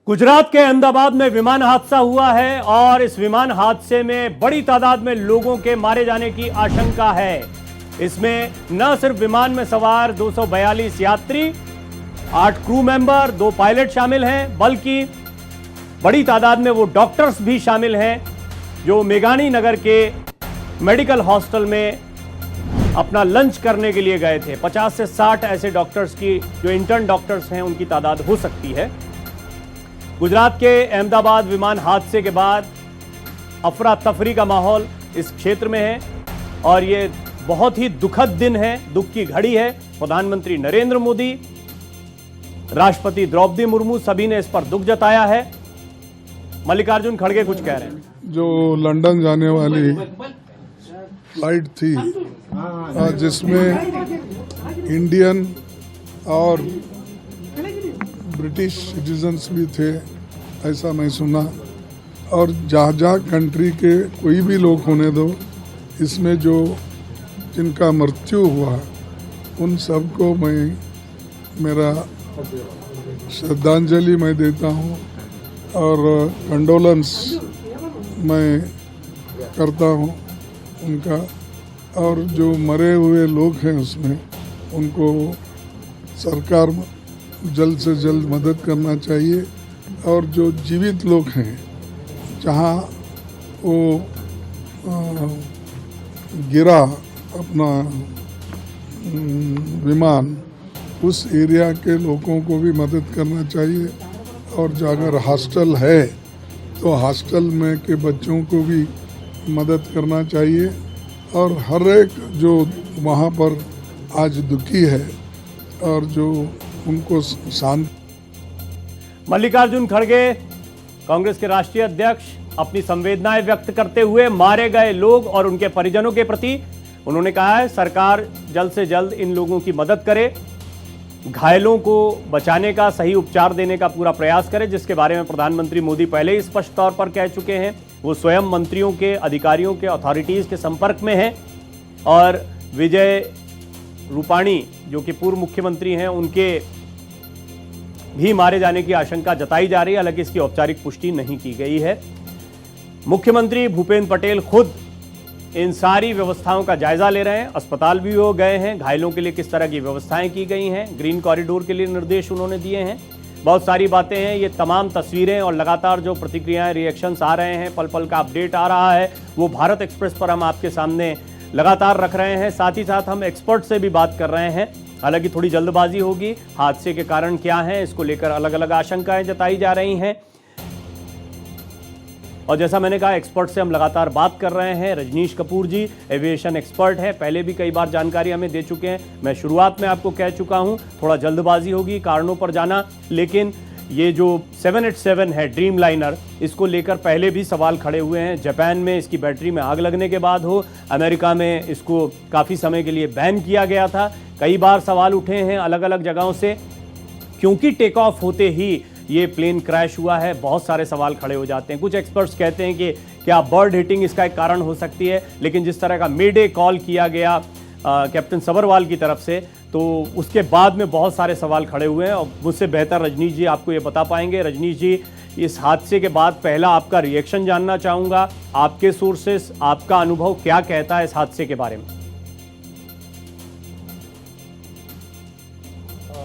गुजरात के अहमदाबाद में विमान हादसा हुआ है और इस विमान हादसे में बड़ी तादाद में लोगों के मारे जाने की आशंका है। इसमें न सिर्फ विमान में सवार 242 यात्री, 8 क्रू मेंबर, 2 पायलट शामिल हैं, बल्कि बड़ी तादाद में वो डॉक्टर्स भी शामिल हैं जो मेघानी नगर के मेडिकल हॉस्टल में अपना लंच करने के लिए गए थे। 50 से 60 ऐसे डॉक्टर्स की, जो इंटर्न डॉक्टर्स हैं, उनकी तादाद हो सकती है। गुजरात के अहमदाबाद विमान हादसे के बाद अफरा तफरी का माहौल इस क्षेत्र में है और ये बहुत ही दुखद दिन है, दुख की घड़ी है। प्रधानमंत्री नरेंद्र मोदी, राष्ट्रपति द्रौपदी मुर्मू, सभी ने इस पर दुख जताया है। मल्लिकार्जुन खड़गे कुछ कह रहे हैं। जो लंदन जाने वाली फ्लाइट थी जिसमें इंडियन और ब्रिटिश सिटीजन्स भी थे, ऐसा मैं सुना। और जहाँ कंट्री के कोई भी लोग होने दो, इसमें जो जिनका मृत्यु हुआ उन सबको मैं मेरा श्रद्धांजलि मैं देता हूँ और कंडोलेंस मैं करता हूँ उनका। और जो मरे हुए लोग हैं उसमें, उनको सरकार जल्द से जल्द मदद करना चाहिए। और जो जीवित लोग हैं, जहाँ वो गिरा अपना विमान, उस एरिया के लोगों को भी मदद करना चाहिए। और जो अगर हॉस्टल है तो हॉस्टल में के बच्चों को भी मदद करना चाहिए। और हर एक जो वहाँ पर आज दुखी है और जो उनको शांत। मल्लिकार्जुन खड़गे, कांग्रेस के राष्ट्रीय अध्यक्ष, अपनी संवेदनाएं व्यक्त करते हुए मारे गए लोग और उनके परिजनों के प्रति उन्होंने कहा है सरकार जल्द से जल्द इन लोगों की मदद करे, घायलों को बचाने का, सही उपचार देने का पूरा प्रयास करे, जिसके बारे में प्रधानमंत्री मोदी पहले ही स्पष्ट तौर पर कह चुके हैं। वो स्वयं मंत्रियों के, अधिकारियों के, अथॉरिटीज के संपर्क में हैं और विजय रूपाणी जो कि पूर्व मुख्यमंत्री हैं, उनके भी मारे जाने की आशंका जताई जा रही है। हालांकि इसकी औपचारिक पुष्टि नहीं की गई है। मुख्यमंत्री भूपेंद्र पटेल खुद इन सारी व्यवस्थाओं का जायजा ले रहे हैं। अस्पताल भी हो गए हैं, घायलों के लिए किस तरह की व्यवस्थाएं की गई हैं, ग्रीन कॉरिडोर के लिए निर्देश उन्होंने दिए हैं। बहुत सारी बातें हैं। ये तमाम तस्वीरें और लगातार जो प्रतिक्रियाएं, रिएक्शंस आ रहे हैं, पल पल का अपडेट आ रहा है, वो भारत एक्सप्रेस पर हम आपके सामने लगातार रख रहे हैं। साथ ही साथ हम एक्सपर्ट से भी बात कर रहे हैं। हालांकि थोड़ी जल्दबाजी होगी। हादसे के कारण क्या हैं, इसको लेकर अलग अलग आशंकाएं जताई जा रही हैं। और जैसा मैंने कहा, एक्सपर्ट से हम लगातार बात कर रहे हैं। रजनीश कपूर जी एविएशन एक्सपर्ट हैं, पहले भी कई बार जानकारी हमें दे चुके हैं। मैं शुरुआत में आपको कह चुका हूं, थोड़ा जल्दबाजी होगी, कारणों पर जाना। लेकिन ये जो 787 है ड्रीम लाइनर, इसको लेकर पहले भी सवाल खड़े हुए हैं। जापान में इसकी बैटरी में आग लगने के बाद हो, अमेरिका में इसको काफ़ी समय के लिए बैन किया गया था। कई बार सवाल उठे हैं अलग अलग जगहों से, क्योंकि टेक ऑफ होते ही ये प्लेन क्रैश हुआ है। बहुत सारे सवाल खड़े हो जाते हैं। कुछ एक्सपर्ट्स कहते हैं कि क्या बर्ड हिटिंग इसका एक कारण हो सकती है, लेकिन जिस तरह का मेडे कॉल किया गया कैप्टन सबरवाल की तरफ से, तो उसके बाद में बहुत सारे सवाल खड़े हुए हैं। और मुझसे बेहतर रजनीश जी आपको ये बता पाएंगे। रजनीश जी, इस हादसे के बाद पहला आपका रिएक्शन जानना चाहूँगा, आपके सोर्सेस, आपका अनुभव क्या कहता है इस हादसे के बारे में?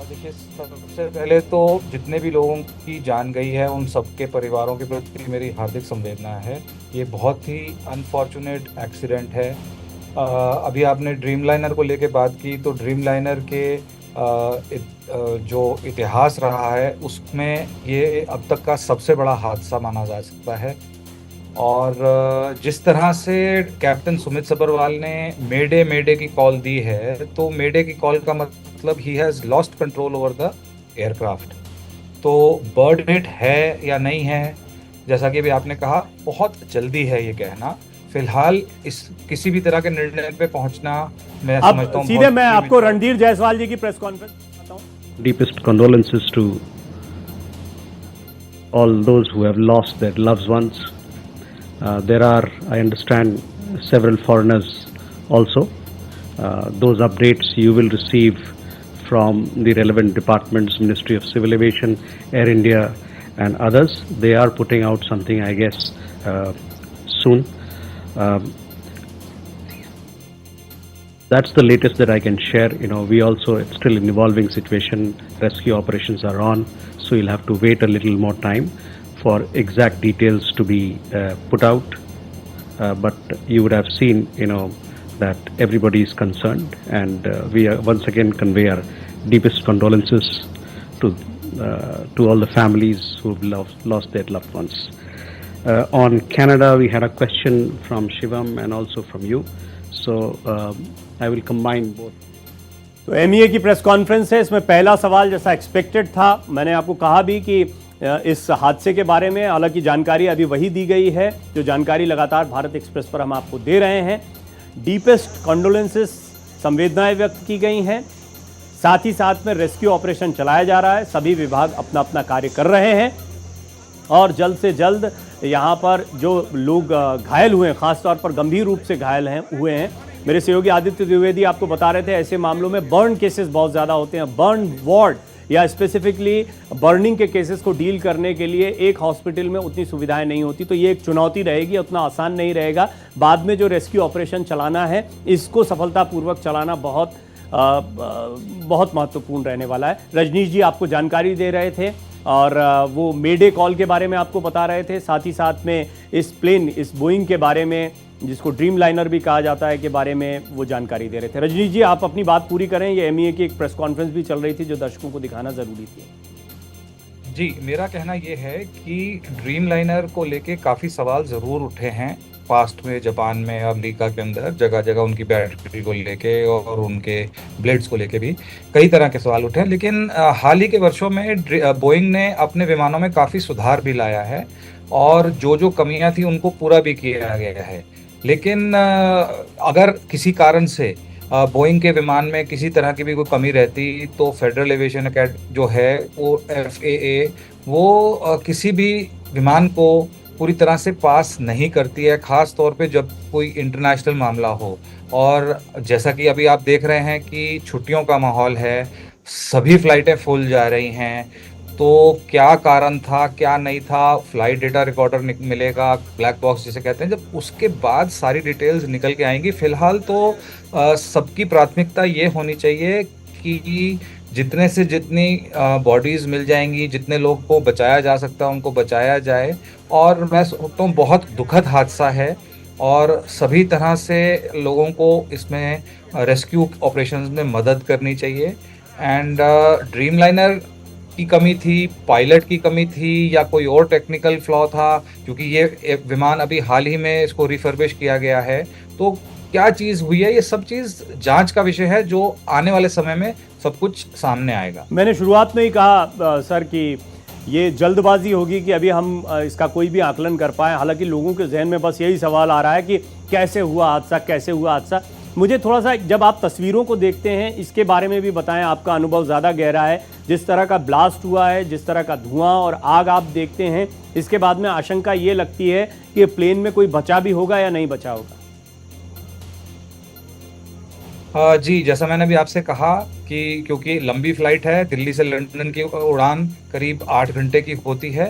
देखिए, सबसे पहले तो जितने भी लोगों की जान गई है उन सबके परिवारों के प्रति मेरी हार्दिक संवेदना है। ये बहुत ही अनफॉर्चुनेट एक्सीडेंट है। अभी आपने ड्रीम लाइनर को लेके बात की, तो ड्रीम लाइनर के जो इतिहास रहा है उसमें ये अब तक का सबसे बड़ा हादसा माना जा सकता है। और जिस तरह से कैप्टन सुमित सबरवाल ने मेडे की कॉल दी है, तो मेडे की कॉल का मतलब he has lost control over the aircraft. तो बर्ड हिट है या नहीं है, जैसा कि अभी आपने कहा, बहुत जल्दी है ये कहना। फिलहाल इस किसी भी तरह के निर्णय पे पहुंचना, मैं समझता हूं, सीधे मैं आपको रणधीर जायसवाल जी की प्रेस कॉन्फ्रेंस बताऊं। Deepest condolences to all those who have lost their loved ones. There are, I understand, several foreigners also. Those updates you will receive from the relevant departments, Ministry of Civil Aviation, Air India, and others. They are putting out something, I guess, soon. That's the latest that I can share. We also, it's still an evolving situation. Rescue operations are on, so you'll have to wait a little more time for exact details to be put out. But you would have seen, that everybody is concerned, and we once again convey our deepest condolences to all the families who've lost their loved ones. On Canada, we had a question from Shivam and also from you. So I will combine both. तो MEA की press conference है, इसमें पहला सवाल जैसा expected था, मैंने आपको कहा भी कि इस हादसे के बारे में हालांकि जानकारी अभी वही दी गई है जो जानकारी लगातार भारत एक्सप्रेस पर हम आपको दे रहे हैं। डीपेस्ट कंडोलेंसेस, संवेदनाएं व्यक्त की गई हैं, साथ ही साथ में रेस्क्यू ऑपरेशन चलाया जा रहा है, सभी विभाग अपना अपना कार्य कर रहे हैं और जल्द से जल्द यहाँ पर जो लोग घायल हुए हैं, ख़ासतौर पर गंभीर रूप से घायल हुए हैं, मेरे सहयोगी आदित्य द्विवेदी आपको बता रहे थे ऐसे मामलों में बर्न केसेस बहुत ज़्यादा होते हैं। बर्न वार्ड या स्पेसिफिकली बर्निंग के केसेस को डील करने के लिए एक हॉस्पिटल में उतनी सुविधाएं नहीं होती, तो ये एक चुनौती रहेगी, उतना आसान नहीं रहेगा। बाद में जो रेस्क्यू ऑपरेशन चलाना है इसको सफलतापूर्वक चलाना बहुत महत्वपूर्ण रहने वाला है। रजनीश जी आपको जानकारी दे रहे थे और वो मेडे कॉल के बारे में आपको बता रहे थे, साथ ही साथ में इस प्लेन, इस बोइंग के बारे में जिसको ड्रीम लाइनर भी कहा जाता है के बारे में वो जानकारी दे रहे थे। रजनीश जी आप अपनी बात पूरी करें, ये एमईए की एक प्रेस कॉन्फ्रेंस भी चल रही थी जो दर्शकों को दिखाना ज़रूरी थी। जी, मेरा कहना ये है कि ड्रीम लाइनर को लेके काफ़ी सवाल ज़रूर उठे हैं पास्ट में, जापान में, अमेरिका के अंदर जगह जगह उनकी बैटरी को लेके और उनके ब्लेड्स को लेके भी कई तरह के सवाल उठे हैं। लेकिन हाल ही के वर्षों में बोइंग ने अपने विमानों में काफ़ी सुधार भी लाया है और जो कमियां थी उनको पूरा भी किया गया है। लेकिन अगर किसी कारण से बोइंग के विमान में किसी तरह की भी कोई कमी रहती तो फेडरल एविएशन अकेडमी जो है वो FAA वो किसी भी विमान को पूरी तरह से पास नहीं करती है, ख़ास तौर पे जब कोई इंटरनेशनल मामला हो। और जैसा कि अभी आप देख रहे हैं कि छुट्टियों का माहौल है, सभी फ़्लाइटें फुल जा रही हैं, तो क्या कारण था क्या नहीं था, फ़्लाइट डेटा रिकॉर्डर मिलेगा, ब्लैक बॉक्स जिसे कहते हैं, जब उसके बाद सारी डिटेल्स निकल के आएंगी। फ़िलहाल तो सबकी प्राथमिकता ये होनी चाहिए कि जितने से जितनी बॉडीज़ मिल जाएंगी, जितने लोग को बचाया जा सकता है उनको बचाया जाए। और मैं सोचता हूँ बहुत दुखद हादसा है और सभी तरह से लोगों को इसमें रेस्क्यू ऑपरेशंस में मदद करनी चाहिए। एंड ड्रीम लाइनर की कमी थी, पायलट की कमी थी या कोई और टेक्निकल फ्लॉ था, क्योंकि ये विमान अभी हाल ही में इसको रिफर्बिश किया गया है, तो क्या चीज़ हुई है ये सब चीज़ जांच का विषय है जो आने वाले समय में सब कुछ सामने आएगा। मैंने शुरुआत में ही कहा सर कि ये जल्दबाजी होगी कि अभी हम इसका कोई भी आकलन कर पाए, हालांकि लोगों के जहन में बस यही सवाल आ रहा है कि कैसे हुआ हादसा। मुझे थोड़ा सा जब आप तस्वीरों को देखते हैं इसके बारे में भी बताएं, आपका अनुभव ज़्यादा गहरा है, जिस तरह का ब्लास्ट हुआ है, जिस तरह का धुआं और आग आप देखते हैं, इसके बाद में आशंका ये लगती है कि प्लेन में कोई बचा भी होगा या नहीं बचा होगा। जी, जैसा मैंने भी आपसे कहा कि क्योंकि लंबी फ्लाइट है, दिल्ली से लंदन की उड़ान करीब 8 घंटे की होती है,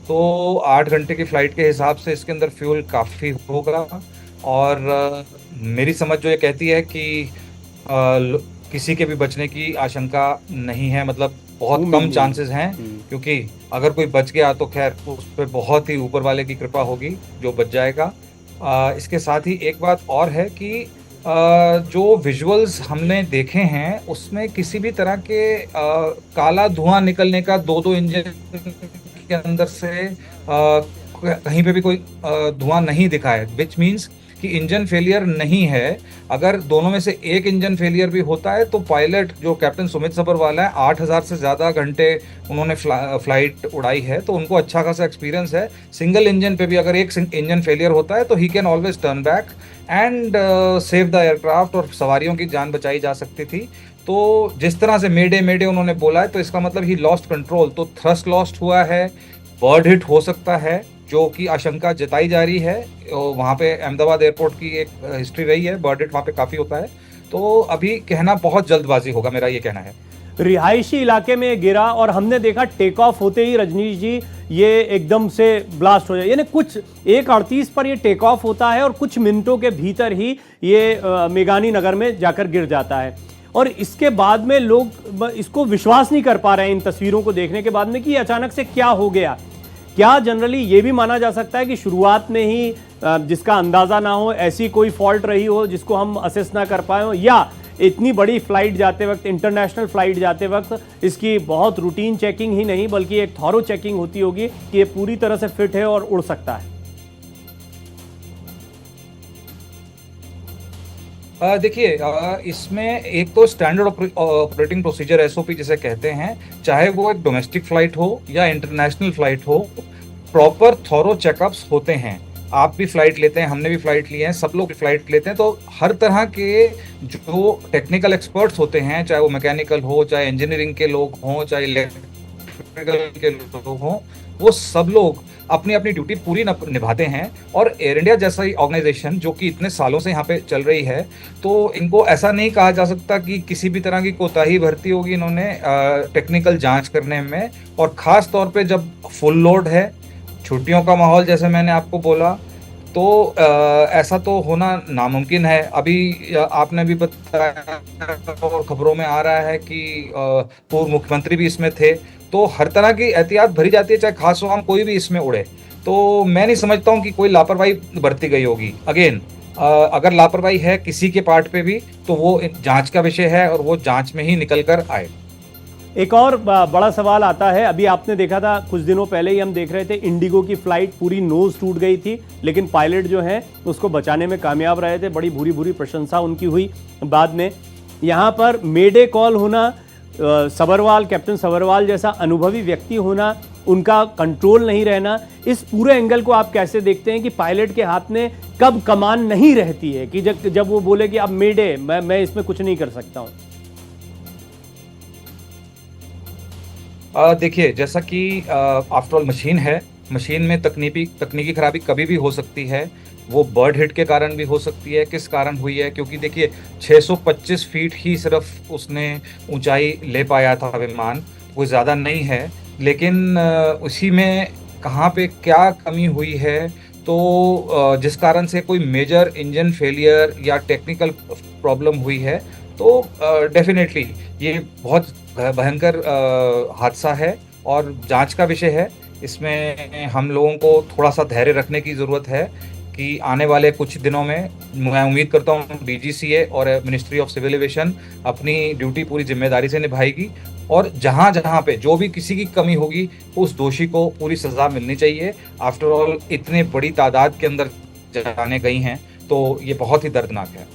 तो 8 घंटे की फ़्लाइट के हिसाब से इसके अंदर फ्यूल काफ़ी होगा। और मेरी समझ जो ये कहती है कि किसी के भी बचने की आशंका नहीं है, मतलब बहुत कम चांसेस हैं, क्योंकि अगर कोई बच गया तो खैर उस पर बहुत ही ऊपर वाले की कृपा होगी जो बच जाएगा। इसके साथ ही एक बात और है कि जो विजुअल्स हमने देखे हैं उसमें किसी भी तरह के काला धुआं निकलने का दो इंजन के अंदर से कहीं पे भी कोई धुआं नहीं दिखा है, विच मीन्स कि इंजन फेलियर नहीं है। अगर दोनों में से एक इंजन फेलियर भी होता है तो पायलट जो कैप्टन सुमित सबरवाला है, 8000 से ज़्यादा घंटे उन्होंने फ्लाइट उड़ाई है, तो उनको अच्छा खासा एक्सपीरियंस है। सिंगल इंजन पे भी अगर एक इंजन फेलियर होता है तो he can always turn back and save the aircraft और सवारियों की जान बचाई जा सकती थी। तो जिस तरह से मेडे उन्होंने बोला है तो इसका मतलब ही लॉस्ट कंट्रोल, तो थ्रस्ट लॉस्ट हुआ है, बर्ड हिट हो सकता है जो कि आशंका जताई जा रही है। वहाँ पे अहमदाबाद एयरपोर्ट की एक हिस्ट्री रही है, बर्ड हिट वहाँ पे काफ़ी होता है, तो अभी कहना बहुत जल्दबाजी होगा, मेरा ये कहना है। रिहायशी इलाके में गिरा और हमने देखा टेक ऑफ होते ही रजनीश जी ये एकदम से ब्लास्ट हो जाए, यानी कुछ 1:38 पर ये टेक ऑफ होता है और कुछ मिनटों के भीतर ही ये मेघानी नगर में जाकर गिर जाता है। और इसके बाद में लोग इसको विश्वास नहीं कर पा रहे हैं इन तस्वीरों को देखने के बाद में कि अचानक से क्या हो गया। क्या जनरली ये भी माना जा सकता है कि शुरुआत में ही जिसका अंदाजा ना हो, ऐसी कोई फॉल्ट रही हो जिसको हम असेस ना कर पाए हो, या इतनी बड़ी फ्लाइट जाते वक्त, इंटरनेशनल फ्लाइट जाते वक्त इसकी बहुत रूटीन चेकिंग ही नहीं बल्कि एक थॉरो चेकिंग होती होगी कि ये पूरी तरह से फिट है और उड़ सकता है? देखिए, इसमें एक तो स्टैंडर्ड ऑपरेटिंग प्रोसीजर एसओपी जिसे कहते हैं, चाहे वो एक डोमेस्टिक फ्लाइट हो या इंटरनेशनल फ्लाइट हो, प्रॉपर थॉरो चेकअप्स होते हैं। आप भी फ्लाइट लेते हैं, हमने भी फ्लाइट लिए हैं, सब लोग फ्लाइट लेते हैं, तो हर तरह के जो टेक्निकल एक्सपर्ट्स होते हैं, चाहे वो मैकेनिकल हो, चाहे इंजीनियरिंग के लोग हों, चाहे इलेक्ट्रिकल के लोग हों, वो सब लोग अपनी अपनी ड्यूटी पूरी निभाते हैं। और एयर इंडिया जैसा ही ऑर्गेनाइजेशन जो कि इतने सालों से यहाँ पे चल रही है, तो इनको ऐसा नहीं कहा जा सकता कि किसी भी तरह की कोताही बरती होगी इन्होंने टेक्निकल जांच करने में। और ख़ास तौर पे जब फुल लोड है, छुट्टियों का माहौल जैसे मैंने आपको बोला, तो ऐसा तो होना नामुमकिन है। अभी आपने भी बताया और खबरों में आ रहा है कि पूर्व मुख्यमंत्री भी इसमें थे, तो हर तरह की एहतियात भरी जाती है, चाहे खास हो, हम कोई भी इसमें उड़े। तो मैं नहीं समझता हूँ कि कोई लापरवाही बरती गई होगी। अगेन, अगर लापरवाही है किसी के पार्ट पे भी, तो वो जांच का विषय है और वो जांच में ही निकल कर आए। एक और बड़ा सवाल आता है, अभी आपने देखा था कुछ दिनों पहले ही हम देख रहे थे इंडिगो की फ्लाइट पूरी नोज टूट गई थी, लेकिन पायलट जो हैं उसको बचाने में कामयाब रहे थे, बड़ी भूरी भूरी प्रशंसा उनकी हुई बाद में। यहाँ पर मेडे कॉल होना, सबरवाल, कैप्टन सबरवाल जैसा अनुभवी व्यक्ति होना, उनका कंट्रोल नहीं रहना, इस पूरे एंगल को आप कैसे देखते हैं कि पायलट के हाथ में कब कमान नहीं रहती है कि जब वो बोले कि अब मेडे, मैं इसमें कुछ नहीं कर सकता हूँ? देखिए, जैसा कि आफ्टर ऑल मशीन है, मशीन में तकनीकी खराबी कभी भी हो सकती है। वो बर्ड हिट के कारण भी हो सकती है। किस कारण हुई है? क्योंकि देखिए 625 फीट ही सिर्फ उसने ऊंचाई ले पाया था विमान, कोई ज़्यादा नहीं है। लेकिन उसी में कहाँ पे क्या कमी हुई है, तो जिस कारण से कोई मेजर इंजन फेलियर या टेक्निकल प्रॉब्लम हुई है, तो डेफिनेटली ये बहुत भयंकर हादसा है और जांच का विषय है। इसमें हम लोगों को थोड़ा सा धैर्य रखने की ज़रूरत है कि आने वाले कुछ दिनों में मैं उम्मीद करता हूँ डीजीसीए और मिनिस्ट्री ऑफ सिविल एविएशन अपनी ड्यूटी पूरी जिम्मेदारी से निभाएगी और जहाँ जहाँ पे जो भी किसी की कमी होगी उस दोषी को पूरी सज़ा मिलनी चाहिए। आफ्टर ऑल इतने बड़ी तादाद के अंदर जाने गई हैं, तो ये बहुत ही दर्दनाक है।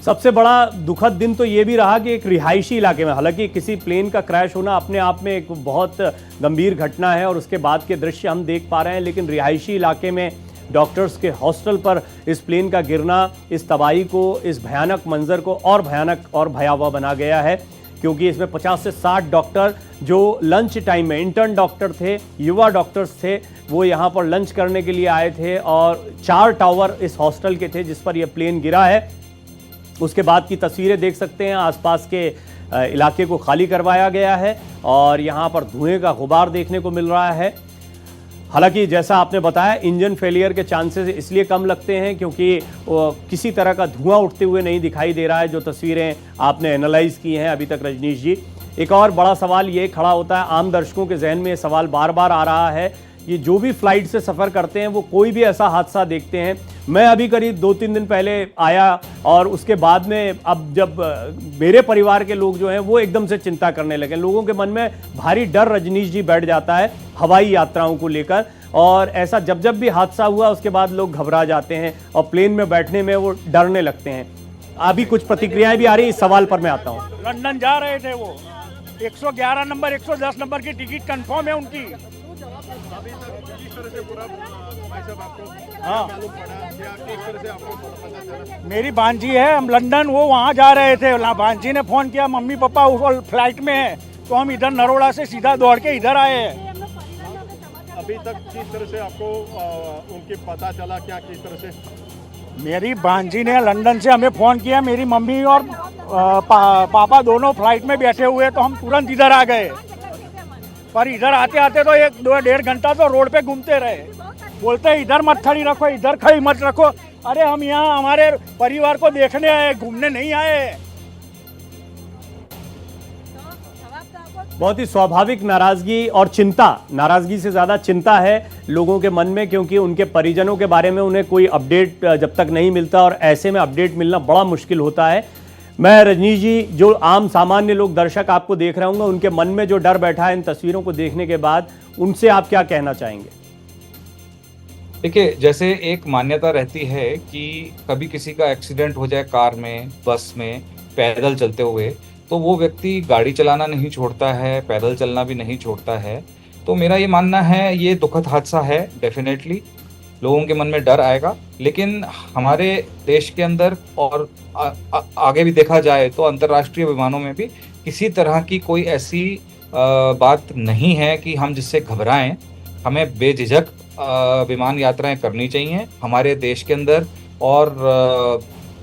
सबसे बड़ा दुखद दिन तो ये भी रहा कि एक रिहायशी इलाके में, हालांकि किसी प्लेन का क्रैश होना अपने आप में एक बहुत गंभीर घटना है और उसके बाद के दृश्य हम देख पा रहे हैं, लेकिन रिहायशी इलाके में डॉक्टर्स के हॉस्टल पर इस प्लेन का गिरना इस तबाही को, इस भयानक मंजर को और भयानक और भयावह बना गया है। क्योंकि इसमें 50 से 60 डॉक्टर जो लंच टाइम में, इंटर्न डॉक्टर थे, युवा डॉक्टर्स थे, वो यहाँ पर लंच करने के लिए आए थे और 4 टावर इस हॉस्टल के थे जिस पर यह प्लेन गिरा है। उसके बाद की तस्वीरें देख सकते हैं, आसपास के इलाके को खाली करवाया गया है और यहाँ पर धुएं का गुबार देखने को मिल रहा है। हालांकि जैसा आपने बताया, इंजन फेलियर के चांसेस इसलिए कम लगते हैं क्योंकि किसी तरह का धुआं उठते हुए नहीं दिखाई दे रहा है, जो तस्वीरें आपने एनालाइज की हैं अभी तक रजनीश जी। एक और बड़ा सवाल ये खड़ा होता है, आम दर्शकों के जहन में ये सवाल बार बार आ रहा है, ये जो भी फ्लाइट से सफ़र करते हैं वो कोई भी ऐसा हादसा देखते हैं। मैं अभी करीब 2-3 दिन पहले आया और उसके बाद में अब जब मेरे परिवार के लोग जो हैं वो एकदम से चिंता करने लगे। लोगों के मन में भारी डर रजनीश जी बैठ जाता है हवाई यात्राओं को लेकर, और ऐसा जब भी हादसा हुआ उसके बाद लोग घबरा जाते हैं और प्लेन में बैठने में वो डरने लगते हैं। अभी कुछ प्रतिक्रियाएं भी आ रही, इस सवाल पर मैं आता हूँ। लंदन जा रहे थे वो, 111 नंबर 110 नंबर की टिकट कंफर्म है उनकी। हाँ, मेरी भांजी है, हम लंदन, वो वहाँ जा रहे थे। भांजी ने फोन किया, मम्मी पापा उस फ्लाइट में है, तो हम इधर नरोड़ा से सीधा दौड़ के इधर आए हैं। अभी तक किस तरह से आपको उनकी पता चला, क्या किस तरह से? मेरी भांजी ने लंदन से हमें फोन किया, मेरी मम्मी और पापा दोनों फ्लाइट में बैठे हुए, तो हम तुरंत इधर आ गए। पर इधर आते आते तो 1-1.5 घंटा तो रोड पे घूमते रहे। बोलते हैं इधर मत खड़ी रखो, इधर खड़ी मत रखो। अरे हम यहाँ हमारे परिवार को देखने आए, घूमने नहीं आए। बहुत ही स्वाभाविक नाराजगी और चिंता, नाराजगी से ज्यादा चिंता है लोगों के मन में, क्योंकि उनके परिजनों के बारे में उन्हें कोई अपडेट जब तक नहीं मिलता, और ऐसे में अपडेट मिलना बड़ा मुश्किल होता है। मैं रजनीश जी, जो आम सामान्य लोग, दर्शक आपको देख रहे होंगे, उनके मन में जो डर बैठा है इन तस्वीरों को देखने के बाद, उनसे आप क्या कहना चाहेंगे? देखिए, जैसे एक मान्यता रहती है कि कभी किसी का एक्सीडेंट हो जाए कार में, बस में, पैदल चलते हुए, तो वो व्यक्ति गाड़ी चलाना नहीं छोड़ता है, पैदल चलना भी नहीं छोड़ता है। तो मेरा ये मानना है ये दुखद हादसा है। डेफिनेटली लोगों के मन में डर आएगा, लेकिन हमारे देश के अंदर और आगे भी देखा जाए तो अंतर्राष्ट्रीय विमानों में भी किसी तरह की कोई ऐसी बात नहीं है कि हम जिससे घबराएं। हमें बेझिझक विमान यात्राएं करनी चाहिए हमारे देश के अंदर, और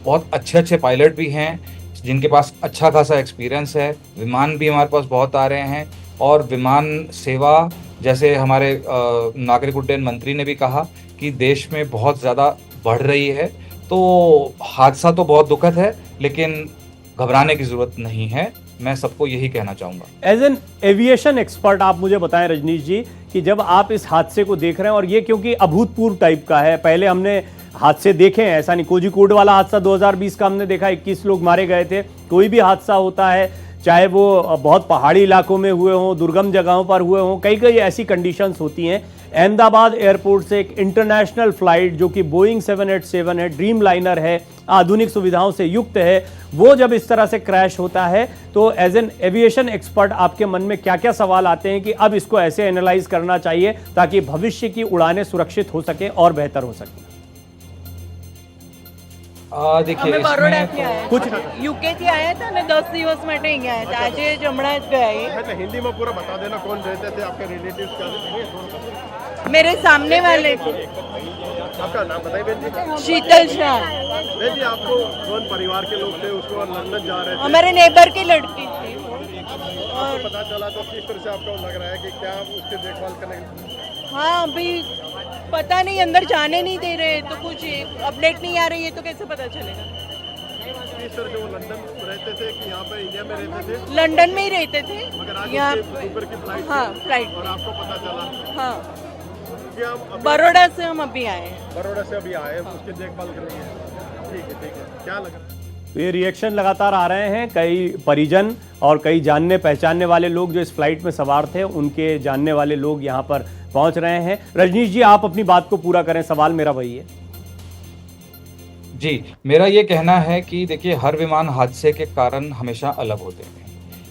बहुत अच्छे अच्छे पायलट भी हैं जिनके पास अच्छा खासा एक्सपीरियंस है। विमान भी हमारे पास बहुत आ रहे हैं, और विमान सेवा, जैसे हमारे नागरिक उड्डयन मंत्री ने भी कहा कि देश में बहुत ज़्यादा बढ़ रही है। तो हादसा तो बहुत दुखद है, लेकिन घबराने की ज़रूरत नहीं है। मैं सबको यही कहना चाहूँगा। एज एन एविएशन एक्सपर्ट आप मुझे बताएं रजनीश जी, कि जब आप इस हादसे को देख रहे हैं, और ये क्योंकि अभूतपूर्व टाइप का है, पहले हमने हादसे देखे हैं, ऐसा नहीं, कोझिकोड वाला हादसा 2020 का हमने देखा, 21 लोग मारे गए थे। कोई भी हादसा होता है, चाहे वो बहुत पहाड़ी इलाकों में हुए हों, दुर्गम जगहों पर हुए हों, कई कई ऐसी कंडीशंस होती हैं। अहमदाबाद एयरपोर्ट से एक इंटरनेशनल फ्लाइट जो कि बोइंग 787 है, ड्रीम लाइनर है, आधुनिक सुविधाओं से युक्त है, वो जब इस तरह से क्रैश होता है, तो एज एन एविएशन एक्सपर्ट आपके मन में क्या क्या सवाल आते हैं कि अब इसको ऐसे एनालाइज करना चाहिए ताकि भविष्य की उड़ानें सुरक्षित हो सके और बेहतर हो सके? देखिए, कुछ યુકે થી આયા હતા ને 10 દિવસ માટે અહીંયા આયા હતા. આજે જ હમણાં જ ગયા એ. अच्छा, हिंदी में पूरा बता देना कौन रहते थे, आपके रिलेटिव्स क्या थे? मेरे सामने वाले थे आपका नाम बताइए बहन जी। शीतल शाह, बहन जी, आपको कौन परिवार के लोग थे, उसके बाद लंदन जा रहे थे, हमारे नेबर की लड़की थी। और पता चला तो किस तरह से आपको लग रहा है कि क्या उसकी देखभाल करने? हाँ, अभी पता नहीं, अंदर जाने नहीं दे रहे, तो कुछ अपडेट नहीं आ रही है, तो कैसे पता चलेगा? किस तरह से वो लंदन रहते थे कि यहाँ पे इंडिया में रहते थे? लंदन में ही रहते थे मगर आज यहाँ उसके ऊपर की फ्लाइट हाँ, थी, फ्लाइट और आपको पता चला हाँ, कि हम अभी बड़ौदा से हम अभी आए हैं। बड़ौदा से अभी आए, उसकी देखभाल करेंगे। ठीक है, क्या लगा? तो ये रिएक्शन लगातार आ रहे हैं, कई परिजन और कई जानने पहचानने वाले लोग जो इस फ्लाइट में सवार थे, उनके जानने वाले लोग यहाँ पर पहुंच रहे हैं। रजनीश जी, आप अपनी बात को पूरा करें, सवाल मेरा वही है। जी, मेरा ये कहना है कि देखिए, हर विमान हादसे के कारण हमेशा अलग होते हैं।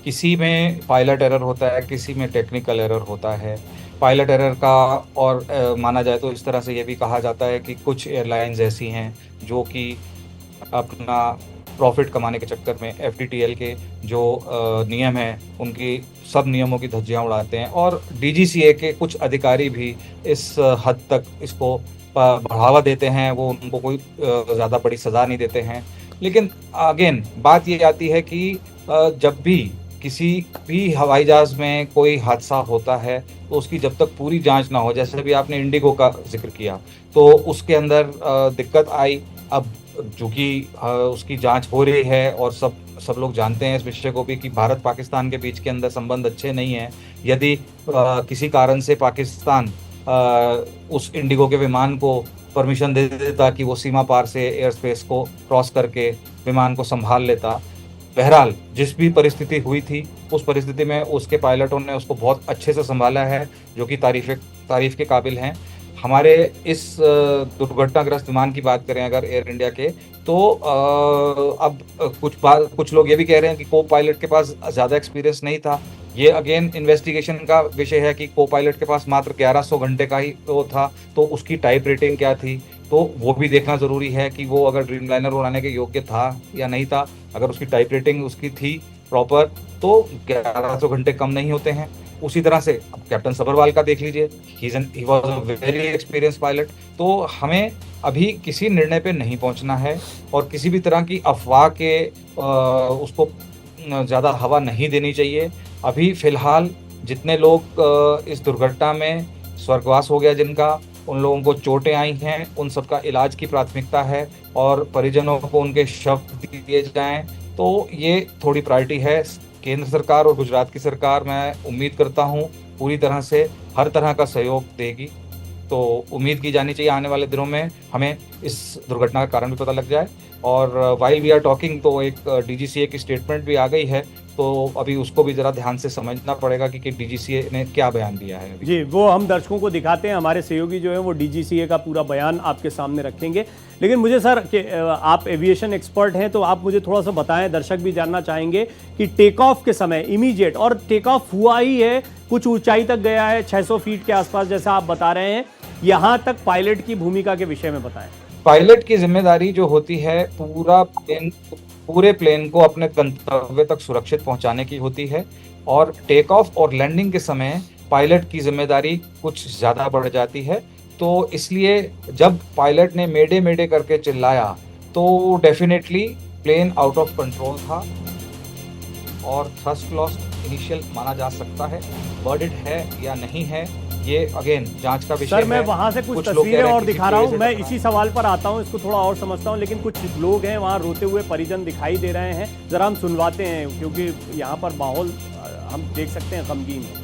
किसी में पायलट एरर होता है, किसी में टेक्निकल एरर होता है। पायलट एरर का और माना जाए तो इस तरह से ये भी कहा जाता है कि कुछ एयरलाइंस ऐसी हैं जो कि अपना प्रॉफिट कमाने के चक्कर में FTTL के जो नियम हैं, उनकी सब नियमों की धज्जियां उड़ाते हैं, और DGCA के कुछ अधिकारी भी इस हद तक इसको बढ़ावा देते हैं। वो उनको कोई ज़्यादा बड़ी सज़ा नहीं देते हैं। लेकिन अगेन बात ये आती है कि जब भी किसी भी हवाई जहाज़ में कोई हादसा होता है, तो उसकी जब तक पूरी जांच ना हो, जैसे भी आपने इंडिगो का जिक्र किया, तो उसके अंदर दिक्कत आई। अब चूँकि उसकी जांच हो रही है, और सब लोग जानते हैं इस विषय को भी कि भारत पाकिस्तान के बीच के अंदर संबंध अच्छे नहीं हैं। यदि किसी कारण से पाकिस्तान उस इंडिगो के विमान को परमिशन दे देता कि वो सीमा पार से एयर स्पेस को क्रॉस करके विमान को संभाल लेता। बहरहाल जिस भी परिस्थिति हुई थी, उस परिस्थिति में उसके पायलटों ने उसको बहुत अच्छे से संभाला है, जो कि तारीफ के काबिल हैं। हमारे इस दुर्घटनाग्रस्त विमान की बात करें अगर एयर इंडिया के, तो अब कुछ लोग ये भी कह रहे हैं कि को पायलट के पास ज़्यादा एक्सपीरियंस नहीं था। ये अगेन इन्वेस्टिगेशन का विषय है कि को पायलट के पास मात्र 1100 घंटे का ही वो था, तो उसकी टाइप रेटिंग क्या थी, तो वो भी देखना ज़रूरी है कि वो अगर ड्रीम लाइनर उड़ाने के योग्य था या नहीं था। अगर उसकी टाइप रेटिंग उसकी थी प्रॉपर, तो 1100 घंटे कम नहीं होते हैं। उसी तरह से अब कैप्टन सभरवाल का देख लीजिए, he was a very experience pilot. तो हमें अभी किसी निर्णय पे नहीं पहुंचना है और किसी भी तरह की अफवाह के उसको ज़्यादा हवा नहीं देनी चाहिए। अभी फिलहाल जितने लोग इस दुर्घटना में स्वर्गवास हो गया जिनका, उन लोगों को चोटें आई हैं, उन सबका इलाज की प्राथमिकता है और परिजनों को उनके शव दिए जाएं, तो ये थोड़ी प्रायोरिटी है। केंद्र सरकार और गुजरात की सरकार, मैं उम्मीद करता हूँ, पूरी तरह से हर तरह का सहयोग देगी। तो उम्मीद की जानी चाहिए आने वाले दिनों में हमें इस दुर्घटना का कारण भी पता लग जाए। और वाइल वी आर टॉकिंग, तो एक डीजीसीए की स्टेटमेंट भी आ गई है, तो अभी उसको भी जरा ध्यान से समझना पड़ेगा कि डीजीसीए ने क्या बयान दिया है। जी, वो हम दर्शकों को दिखाते हैं, हमारे सहयोगी जो है वो डीजीसीए का पूरा बयान आपके सामने रखेंगे। लेकिन मुझे सर कि आप एविएशन एक्सपर्ट हैं, तो आप मुझे थोड़ा सा बताएं, दर्शक भी जानना चाहेंगे कि टेक ऑफ के समय इमीडिएट, और टेक ऑफ हुआ ही है, कुछ ऊंचाई तक गया है 600 फीट के आसपास जैसा आप बता रहे हैं, यहाँ तक पायलट की भूमिका के विषय में बताएं। पायलट की जिम्मेदारी जो होती है पूरे प्लेन को अपने गंतव्य तक सुरक्षित पहुंचाने की होती है, और टेक ऑफ और लैंडिंग के समय पायलट की जिम्मेदारी कुछ ज्यादा बढ़ जाती है। तो इसलिए जब पायलट ने मेडे मेडे करके चिल्लाया तो definitely plane out of control था और थ्रस्ट लॉस इनिशियल माना जा सकता है। बर्डेड है या नहीं है, ये अगेन जांच का विषय है। सर, मैं वहां से कुछ तस्वीरें और दिखा रहा हूं, मैं इसी सवाल पर आता हूं, इसको थोड़ा और समझता हूं। लेकिन कुछ लोग हैं वहां, रोते हुए परिजन दिखाई दे रहे हैं, जरा हम सुनवाते हैं, क्योंकि यहाँ पर माहौल हम देख सकते हैं गमगीन है।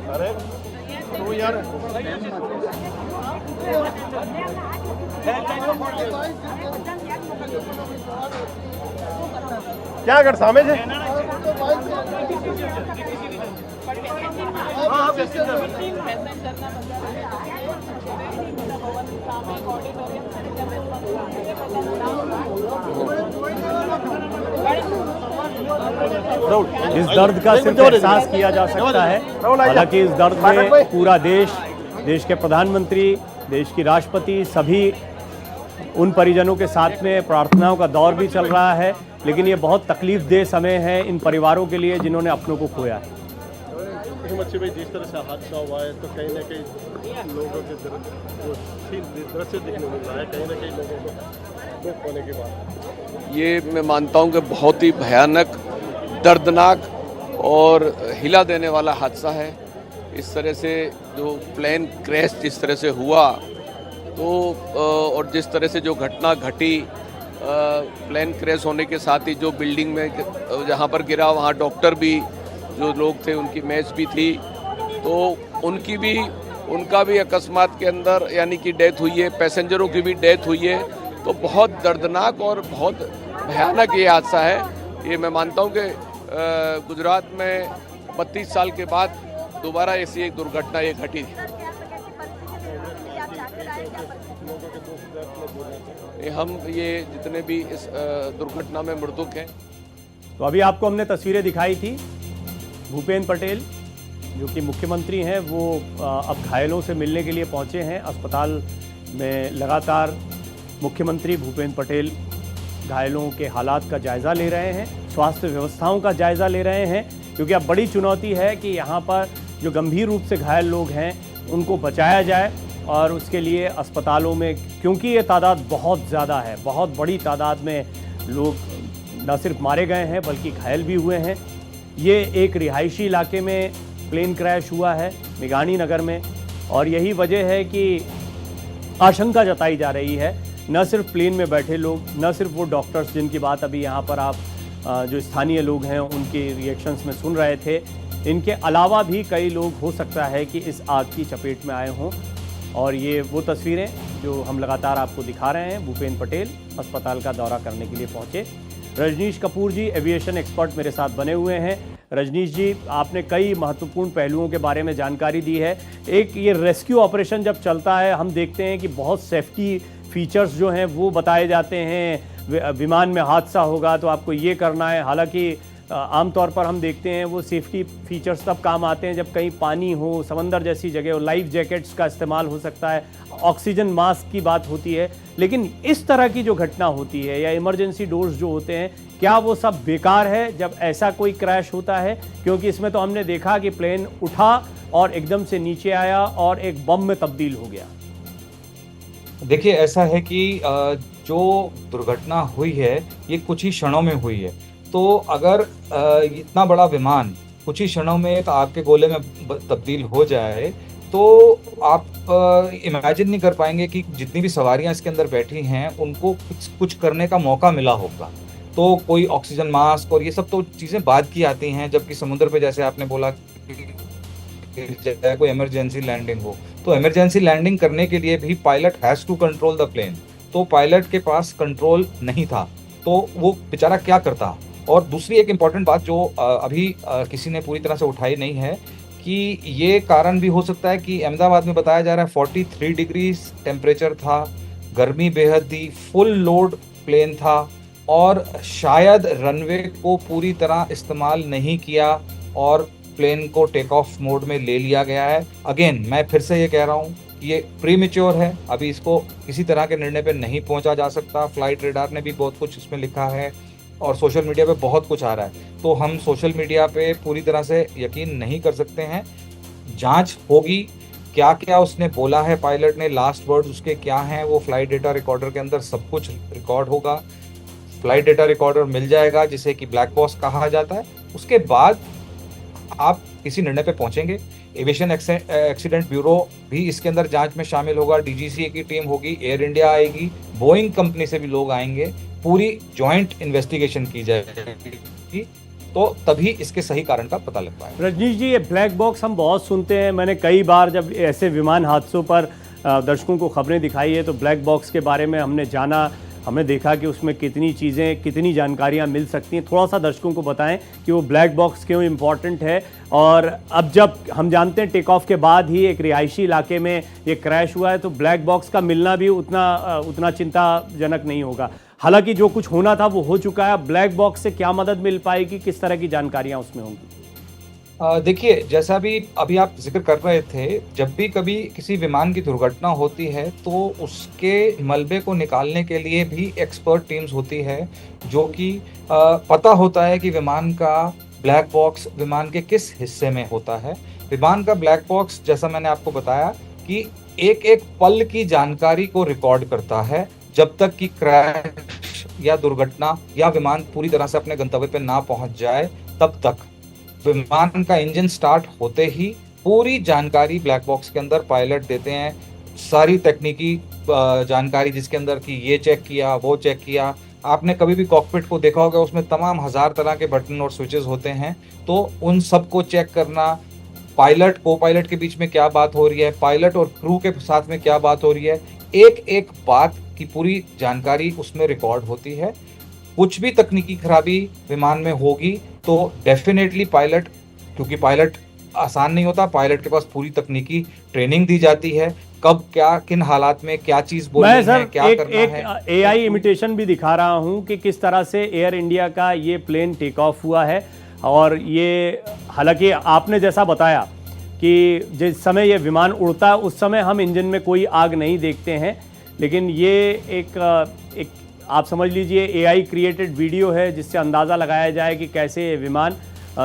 अरे तो यार क्या कर सामे છે इस दर्द का सिर्फ एहसास किया जा सकता है, हालांकि इस दर्द में पूरा देश के प्रधानमंत्री, देश की राष्ट्रपति, सभी उन परिजनों के साथ में प्रार्थनाओं का दौर भी चल रहा है। लेकिन ये बहुत तकलीफदेह समय है इन परिवारों के लिए जिन्होंने अपनों को खोया है। मच्छी भाई, जिस तरह से हादसा हुआ है तो कहीं ना कहीं लोगों के दृश्य दिखने मिल रहा है, कहीं ना कहीं लोगों को दुख होने के बाद ये मैं मानता हूँ कि बहुत ही भयानक, दर्दनाक और हिला देने वाला हादसा है। इस तरह से जो प्लेन क्रैश जिस तरह से हुआ, तो और जिस तरह से जो घटना घटी, प्लेन क्रैश होने के साथ ही जो बिल्डिंग में जहाँ पर गिरा वहाँ डॉक्टर भी जो लोग थे उनकी मैच भी थी, तो उनका भी अकस्मात के अंदर यानी कि डेथ हुई है, पैसेंजरों की भी डेथ हुई है। तो बहुत दर्दनाक और बहुत भयानक ये हादसा है। ये मैं मानता हूँ कि गुजरात में 32 साल के बाद दोबारा ऐसी एक दुर्घटना ये घटी। हम ये जितने भी इस दुर्घटना में मृतक हैं। तो अभी आपको हमने तस्वीरें दिखाई थी, भूपेंद्र पटेल जो कि मुख्यमंत्री हैं, वो अब घायलों से मिलने के लिए पहुंचे हैं अस्पताल में। लगातार मुख्यमंत्री भूपेंद्र पटेल घायलों के हालात का जायज़ा ले रहे हैं, स्वास्थ्य व्यवस्थाओं का जायज़ा ले रहे हैं, क्योंकि अब बड़ी चुनौती है कि यहाँ पर जो गंभीर रूप से घायल लोग हैं उनको बचाया जाए। और उसके लिए अस्पतालों में, क्योंकि ये तादाद बहुत ज़्यादा है, बहुत बड़ी तादाद में लोग न सिर्फ मारे गए हैं बल्कि घायल भी हुए हैं। ये एक रिहायशी इलाके में प्लेन क्रैश हुआ है, मेघानी नगर में, और यही वजह है कि आशंका जताई जा रही है, न सिर्फ प्लेन में बैठे लोग, न सिर्फ वो डॉक्टर्स जिनकी बात अभी यहाँ पर आप जो स्थानीय लोग हैं उनके रिएक्शंस में सुन रहे थे, इनके अलावा भी कई लोग हो सकता है कि इस आग की चपेट में आए हों। और ये वो तस्वीरें जो हम लगातार आपको दिखा रहे हैं, भूपेंद्र पटेल अस्पताल का दौरा करने के लिए पहुंचे। रजनीश कपूर जी एविएशन एक्सपर्ट मेरे साथ बने हुए हैं। रजनीश जी, आपने कई महत्वपूर्ण पहलुओं के बारे में जानकारी दी है। एक ये रेस्क्यू ऑपरेशन जब चलता है, हम देखते हैं कि बहुत सेफ्टी फीचर्स जो हैं वो बताए जाते हैं। विमान में हादसा होगा तो आपको ये करना है, हालांकि आमतौर पर हम देखते हैं वो सेफ्टी फीचर्स तब काम आते हैं जब कहीं पानी हो, समंदर जैसी जगह हो, लाइफ जैकेट्स का इस्तेमाल हो सकता है, ऑक्सीजन मास्क की बात होती है। लेकिन इस तरह की जो घटना होती है या इमरजेंसी डोर्स जो होते हैं, क्या वो सब बेकार है जब ऐसा कोई क्रैश होता है? क्योंकि इसमें तो हमने देखा कि प्लेन उठा और एकदम से नीचे आया और एक बम में तब्दील हो गया। देखिए, ऐसा है कि जो दुर्घटना हुई है ये कुछ ही क्षणों में हुई है। तो अगर इतना बड़ा विमान कुछ ही क्षणों में एक आग के गोले में तब्दील हो जाए तो आप इमेजिन नहीं कर पाएंगे कि जितनी भी सवारियां इसके अंदर बैठी हैं उनको कुछ करने का मौका मिला होगा। तो कोई ऑक्सीजन मास्क और ये सब तो चीज़ें बाद की आती हैं, जबकि समुद्र पे जैसे आपने बोला कोई इमरजेंसी लैंडिंग हो, तो इमरजेंसी लैंडिंग करने के लिए भी pilot has to control the plane. तो पायलट के पास कंट्रोल नहीं था, तो वो बेचारा क्या करता। और दूसरी एक इम्पॉर्टेंट बात जो अभी किसी ने पूरी तरह से उठाई नहीं है कि ये कारण भी हो सकता है कि अहमदाबाद में बताया जा रहा है 43 डिग्री टेम्परेचर था, गर्मी बेहद थी, फुल लोड प्लेन था और शायद रनवे को पूरी तरह इस्तेमाल नहीं किया और प्लेन को टेक ऑफ मोड में ले लिया गया है। अगेन मैं फिर से ये कह रहा हूँ कि ये प्रीमेच्योर है, अभी इसको किसी तरह के निर्णय पे नहीं पहुंचा जा सकता। फ्लाइट रेडार ने भी बहुत कुछ इसमें लिखा है और सोशल मीडिया पे बहुत कुछ आ रहा है, तो हम सोशल मीडिया पे पूरी तरह से यकीन नहीं कर सकते हैं। जांच होगी, क्या क्या उसने बोला है पायलट ने, लास्ट वर्ड्स उसके क्या हैं, वो फ्लाइट डेटा रिकॉर्डर के अंदर सब कुछ रिकॉर्ड होगा। फ्लाइट डेटा रिकॉर्डर मिल जाएगा जिसे कि ब्लैक बॉक्स कहा जाता है। उसके बाद आप किसी निर्णय पे पहुंचेंगे। एविएशन एक्सीडेंट ब्यूरो भी इसके अंदर जांच में शामिल होगा, डीजीसीए की टीम होगी, एयर इंडिया आएगी, बोइंग कंपनी से भी लोग आएंगे, पूरी जॉइंट इन्वेस्टिगेशन की जाएगी, तो तभी इसके सही कारण का पता लग पाएगा। रजनीश जी, ये ब्लैक बॉक्स हम बहुत सुनते हैं, मैंने कई बार जब ऐसे विमान हादसों पर दर्शकों को खबरें दिखाई है तो ब्लैक बॉक्स के बारे में हमने जाना, हमने देखा कि उसमें कितनी चीज़ें, कितनी जानकारियां मिल सकती हैं। थोड़ा सा दर्शकों को बताएं कि वो ब्लैक बॉक्स क्यों इम्पॉर्टेंट है। और अब जब हम जानते हैं टेक ऑफ के बाद ही एक रिहायशी इलाके में ये क्रैश हुआ है, तो ब्लैक बॉक्स का मिलना भी उतना चिंताजनक नहीं होगा। हालांकि जो कुछ होना था वो हो चुका है। ब्लैक बॉक्स से क्या मदद मिल पाएगी, किस तरह की जानकारियां उसमें होंगी? देखिए, जैसा भी अभी आप जिक्र कर रहे थे, जब भी कभी किसी विमान की दुर्घटना होती है तो उसके मलबे को निकालने के लिए भी एक्सपर्ट टीम्स होती है, जो कि पता होता है कि विमान का ब्लैक बॉक्स विमान के किस हिस्से में होता है। विमान का ब्लैक बॉक्स, जैसा मैंने आपको बताया, कि एक एक पल की जानकारी को रिकॉर्ड करता है जब तक कि क्रैश या दुर्घटना या विमान पूरी तरह से अपने गंतव्य पर ना पहुंच जाए, तब तक विमान का इंजन स्टार्ट होते ही पूरी जानकारी ब्लैक बॉक्स के अंदर पायलट देते हैं। सारी तकनीकी जानकारी, जिसके अंदर कि ये चेक किया, वो चेक किया। आपने कभी भी कॉकपिट को देखा होगा, उसमें तमाम हजार तरह के बटन और स्विचेस होते हैं, तो उन सबको चेक करना, पायलट को पायलट के बीच में क्या बात हो रही है, पायलट और क्रू के साथ में क्या बात हो रही है, एक एक बात की पूरी जानकारी उसमें रिकॉर्ड होती है। कुछ भी तकनीकी खराबी विमान में होगी तो डेफिनेटली पायलट, क्योंकि पायलट आसान नहीं होता, पायलट के पास पूरी तकनीकी ट्रेनिंग दी जाती है, कब क्या, किन हालात में क्या चीज बोलनी है, क्या करना है। एआई इमिटेशन भी दिखा रहा हूं कि किस तरह से एयर इंडिया का ये प्लेन टेक ऑफ हुआ है। और ये हालांकि आपने जैसा बताया कि जिस समय ये विमान उड़ता है उस समय हम इंजन में कोई आग नहीं देखते हैं, लेकिन ये एक आप समझ लीजिए एआई क्रिएटेड वीडियो है जिससे अंदाज़ा लगाया जाए कि कैसे ये विमान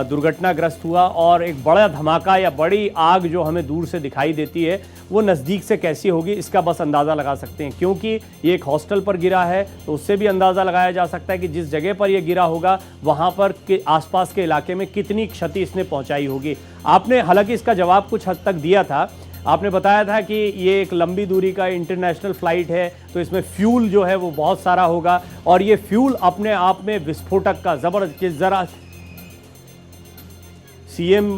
दुर्घटनाग्रस्त हुआ और एक बड़ा धमाका या बड़ी आग जो हमें दूर से दिखाई देती है वो नज़दीक से कैसी होगी, इसका बस अंदाज़ा लगा सकते हैं। क्योंकि ये एक हॉस्टल पर गिरा है तो उससे भी अंदाज़ा लगाया जा सकता है कि जिस जगह पर ये गिरा होगा वहाँ पर के आसपास के इलाके में कितनी क्षति इसने पहुँचाई होगी। आपने हालांकि इसका जवाब कुछ हद तक दिया था, आपने बताया था कि ये एक लंबी दूरी का इंटरनेशनल फ्लाइट है तो इसमें फ्यूल जो है वो बहुत सारा होगा और ये फ्यूल अपने आप में विस्फोटक का ज़बरदस्त। ज़रा सीएम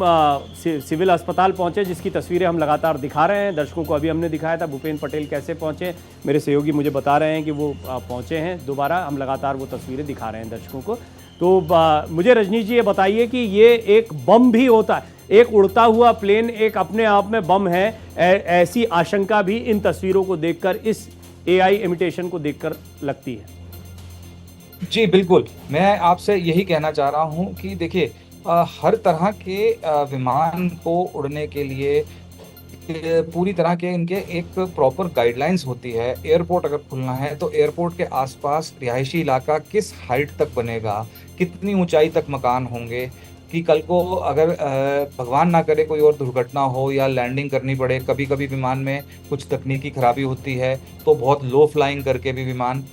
सिविल अस्पताल पहुंचे जिसकी तस्वीरें हम लगातार दिखा रहे हैं दर्शकों को। अभी हमने दिखाया था भूपेंद्र पटेल कैसे पहुंचे, मेरे सहयोगी मुझे बता रहे हैं कि वो पहुंचे हैं, दोबारा हम लगातार वो तस्वीरें दिखा रहे हैं दर्शकों को। तो मुझे रजनीश जी ये बताइए कि ये एक बम भी होता है, एक उड़ता हुआ प्लेन एक अपने आप में बम है, ऐसी आशंका भी इन तस्वीरों को देखकर, इस एआई इमिटेशन को देखकर लगती है। जी बिल्कुल, मैं आपसे यही कहना चाह रहा हूँ कि देखिए हर तरह के विमान को उड़ने के लिए पूरी तरह के इनके एक प्रॉपर गाइडलाइंस होती है। एयरपोर्ट अगर खुलना है तो एयरपोर्ट के आसपास रिहायशी इलाका किस हाइट तक बनेगा, कितनी ऊंचाई तक मकान होंगे, कि कल को अगर भगवान ना करे कोई और दुर्घटना हो या लैंडिंग करनी पड़े, कभी कभी विमान में कुछ तकनीकी खराबी होती है तो बहुत लो फ्लाइंग करके भी विमान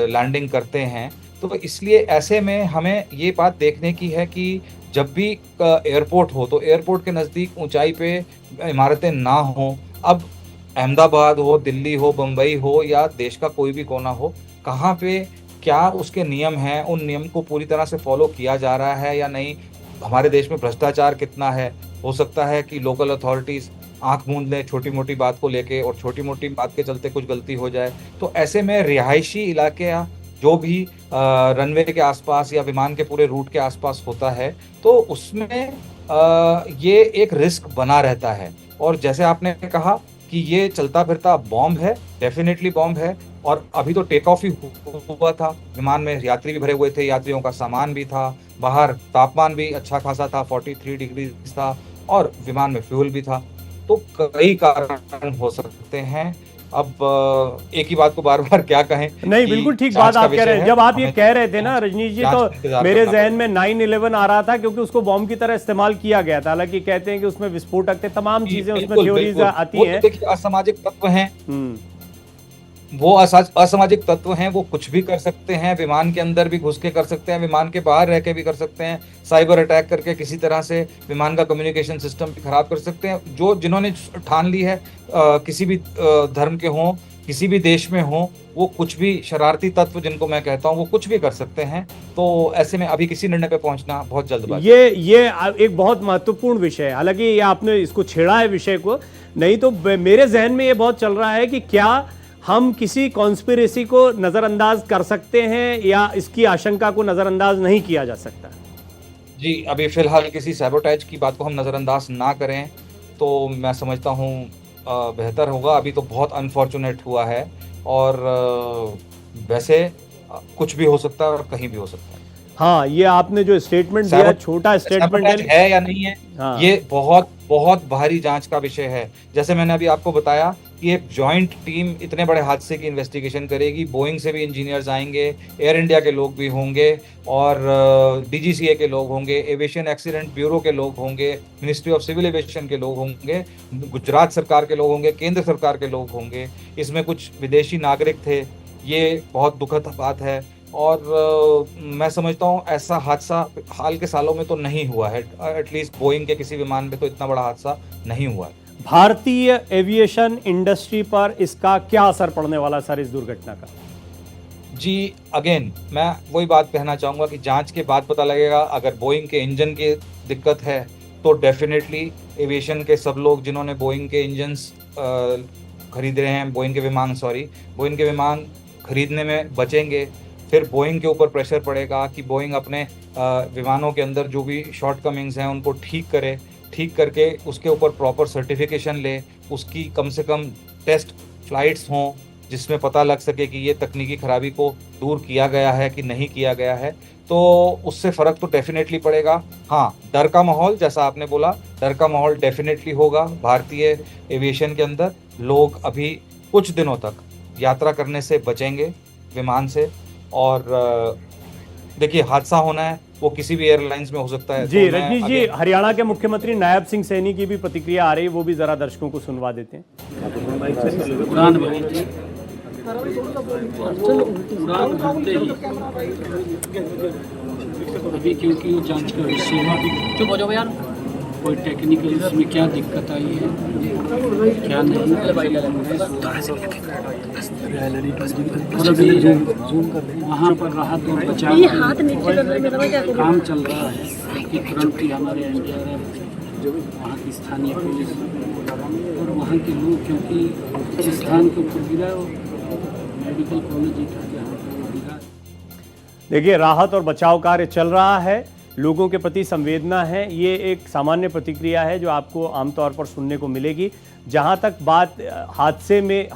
लैंडिंग करते हैं। तो इसलिए ऐसे में हमें ये बात देखने की है कि जब भी एयरपोर्ट हो तो एयरपोर्ट के नज़दीक ऊंचाई पे इमारतें ना हो। अब अहमदाबाद हो, दिल्ली हो, बम्बई हो या देश का कोई भी कोना हो, कहाँ पे क्या उसके नियम हैं, उन नियम को पूरी तरह से फॉलो किया जा रहा है या नहीं, हमारे देश में भ्रष्टाचार कितना है। हो सकता है कि लोकल अथॉरिटीज़ आंख मूंद लें छोटी मोटी बात को लेके और छोटी मोटी बात के चलते कुछ गलती हो जाए। तो ऐसे में रिहायशी इलाके जो भी रनवे के आसपास या विमान के पूरे रूट के आसपास होता है तो उसमें ये एक रिस्क बना रहता है। और जैसे आपने कहा कि ये चलता फिरता बॉम्ब है, डेफिनेटली बॉम्ब है। और अभी तो टेक ऑफ ही हुआ था, विमान में यात्री भी भरे हुए थे, यात्रियों का सामान भी था, बाहर तापमान भी अच्छा खासा था, 43 डिग्री था, और विमान में फ्यूल भी था। तो कई कारण हो सकते हैं। अब एक ही बात को बार बार क्या कहें। नहीं, बिल्कुल ठीक बात आप कह रहे हैं। जब आप ये कह रहे थे ना रजनीश जी, तो मेरे जहन में 9/11 आ रहा था, क्योंकि उसको बॉम्ब की तरह इस्तेमाल किया गया था। हालांकि कहते हैं कि उसमें विस्फोटक थे, तमाम चीजें उसमें थ्योरीज आती हैं। असामाजिक तत्व हैं, वो असामाजिक तत्व हैं, वो कुछ भी कर सकते हैं, विमान के अंदर भी घुस के कर सकते हैं, विमान के बाहर रह के भी कर सकते हैं, साइबर अटैक करके किसी तरह से विमान का कम्युनिकेशन सिस्टम भी खराब कर सकते हैं। जिन्होंने ठान ली है किसी भी धर्म के हों, किसी भी देश में हों, वो कुछ भी शरारती तत्व जिनको मैं कहता हूँ वो कुछ भी कर सकते हैं। तो ऐसे में अभी किसी निर्णय पे पहुंचना बहुत जल्दबाजी। ये एक बहुत महत्वपूर्ण विषय है। हालांकि ये आपने इसको छेड़ा है विषय को, नहीं तो मेरे जहन में ये बहुत चल रहा है कि क्या हम किसी कॉन्स्पिरेसी को नजरअंदाज कर सकते हैं या इसकी आशंका को नजरअंदाज नहीं किया जा सकता? जी, अभी फिलहाल किसी सैबोटेज की बात को हम नजरअंदाज ना करें तो मैं समझता हूँ बेहतर होगा। अभी तो बहुत अनफॉर्चुनेट हुआ है और वैसे कुछ भी हो सकता है और कहीं भी हो सकता है। हाँ, ये आपने जो स्टेटमेंट दिया, छोटा स्टेटमेंट है या नहीं है, हाँ। ये बहुत बहुत भारी जांच का विषय है। जैसे मैंने अभी आपको बताया कि एक जॉइंट टीम इतने बड़े हादसे की इन्वेस्टिगेशन करेगी। बोइंग से भी इंजीनियर्स आएंगे, एयर इंडिया के लोग भी होंगे और DGCA के लोग होंगे, एविएशन एक्सीडेंट ब्यूरो के लोग होंगे, मिनिस्ट्री ऑफ सिविल एविएशन के लोग होंगे, गुजरात सरकार के लोग होंगे, केंद्र सरकार के लोग होंगे। इसमें कुछ विदेशी नागरिक थे, ये बहुत दुखद बात है। और मैं समझता हूँ ऐसा हादसा हाल के सालों में तो नहीं हुआ है, एटलीस्ट बोइंग के किसी विमान में तो इतना बड़ा हादसा नहीं हुआ है। भारतीय एविएशन इंडस्ट्री पर इसका क्या असर पड़ने वाला सर इस दुर्घटना का? जी, अगेन मैं वही बात कहना चाहूँगा कि जांच के बाद पता लगेगा। अगर बोइंग के इंजन की दिक्कत है तो डेफिनेटली एविएशन के सब लोग जिन्होंने बोइंग के इंजन्स खरीद रहे हैं, बोइंग के विमान खरीदने में बचेंगे। फिर बोइंग के ऊपर प्रेशर पड़ेगा कि बोइंग अपने विमानों के अंदर जो भी शॉर्टकमिंग्स हैं उनको ठीक करे, ठीक करके उसके ऊपर प्रॉपर सर्टिफिकेशन ले, उसकी कम से कम टेस्ट फ्लाइट्स हों जिसमें पता लग सके कि ये तकनीकी खराबी को दूर किया गया है कि नहीं किया गया है। तो उससे फ़र्क तो डेफिनेटली पड़ेगा। हाँ, डर का माहौल, जैसा आपने बोला, डर का माहौल डेफिनेटली होगा भारतीय एविएशन के अंदर। लोग अभी कुछ दिनों तक यात्रा करने से बचेंगे विमान से। और देखिए, हादसा होना है वो किसी भी एयरलाइंस में हो सकता है। जी रजनीश जी, हरियाणा के मुख्यमंत्री नायब सिंह सैनी की भी प्रतिक्रिया आ रही है, वो भी जरा दर्शकों को सुनवा देते हैं। अभी क्योंकि वो जांच का विषय है, चुप हो जाओ यार, कोई टेक्निकल इसमें क्या दिक्कत आई है क्या नहीं, वहाँ पर राहत और बचाव काम चल रहा है कि तुरंत ही हमारे NDRF, वहाँ की स्थानीय पुलिस और वहाँ के लोग, क्योंकि जिस स्थान के ऊपर गिरा वो मेडिकल कॉलेज ही था जहाँ पर गिरा। देखिए, राहत और बचाव कार्य चल रहा है। लोगों के प्रति संवेदना है, ये एक सामान्य प्रतिक्रिया है जो आपको आमतौर पर सुनने को मिलेगी। जहाँ तक बात हादसे में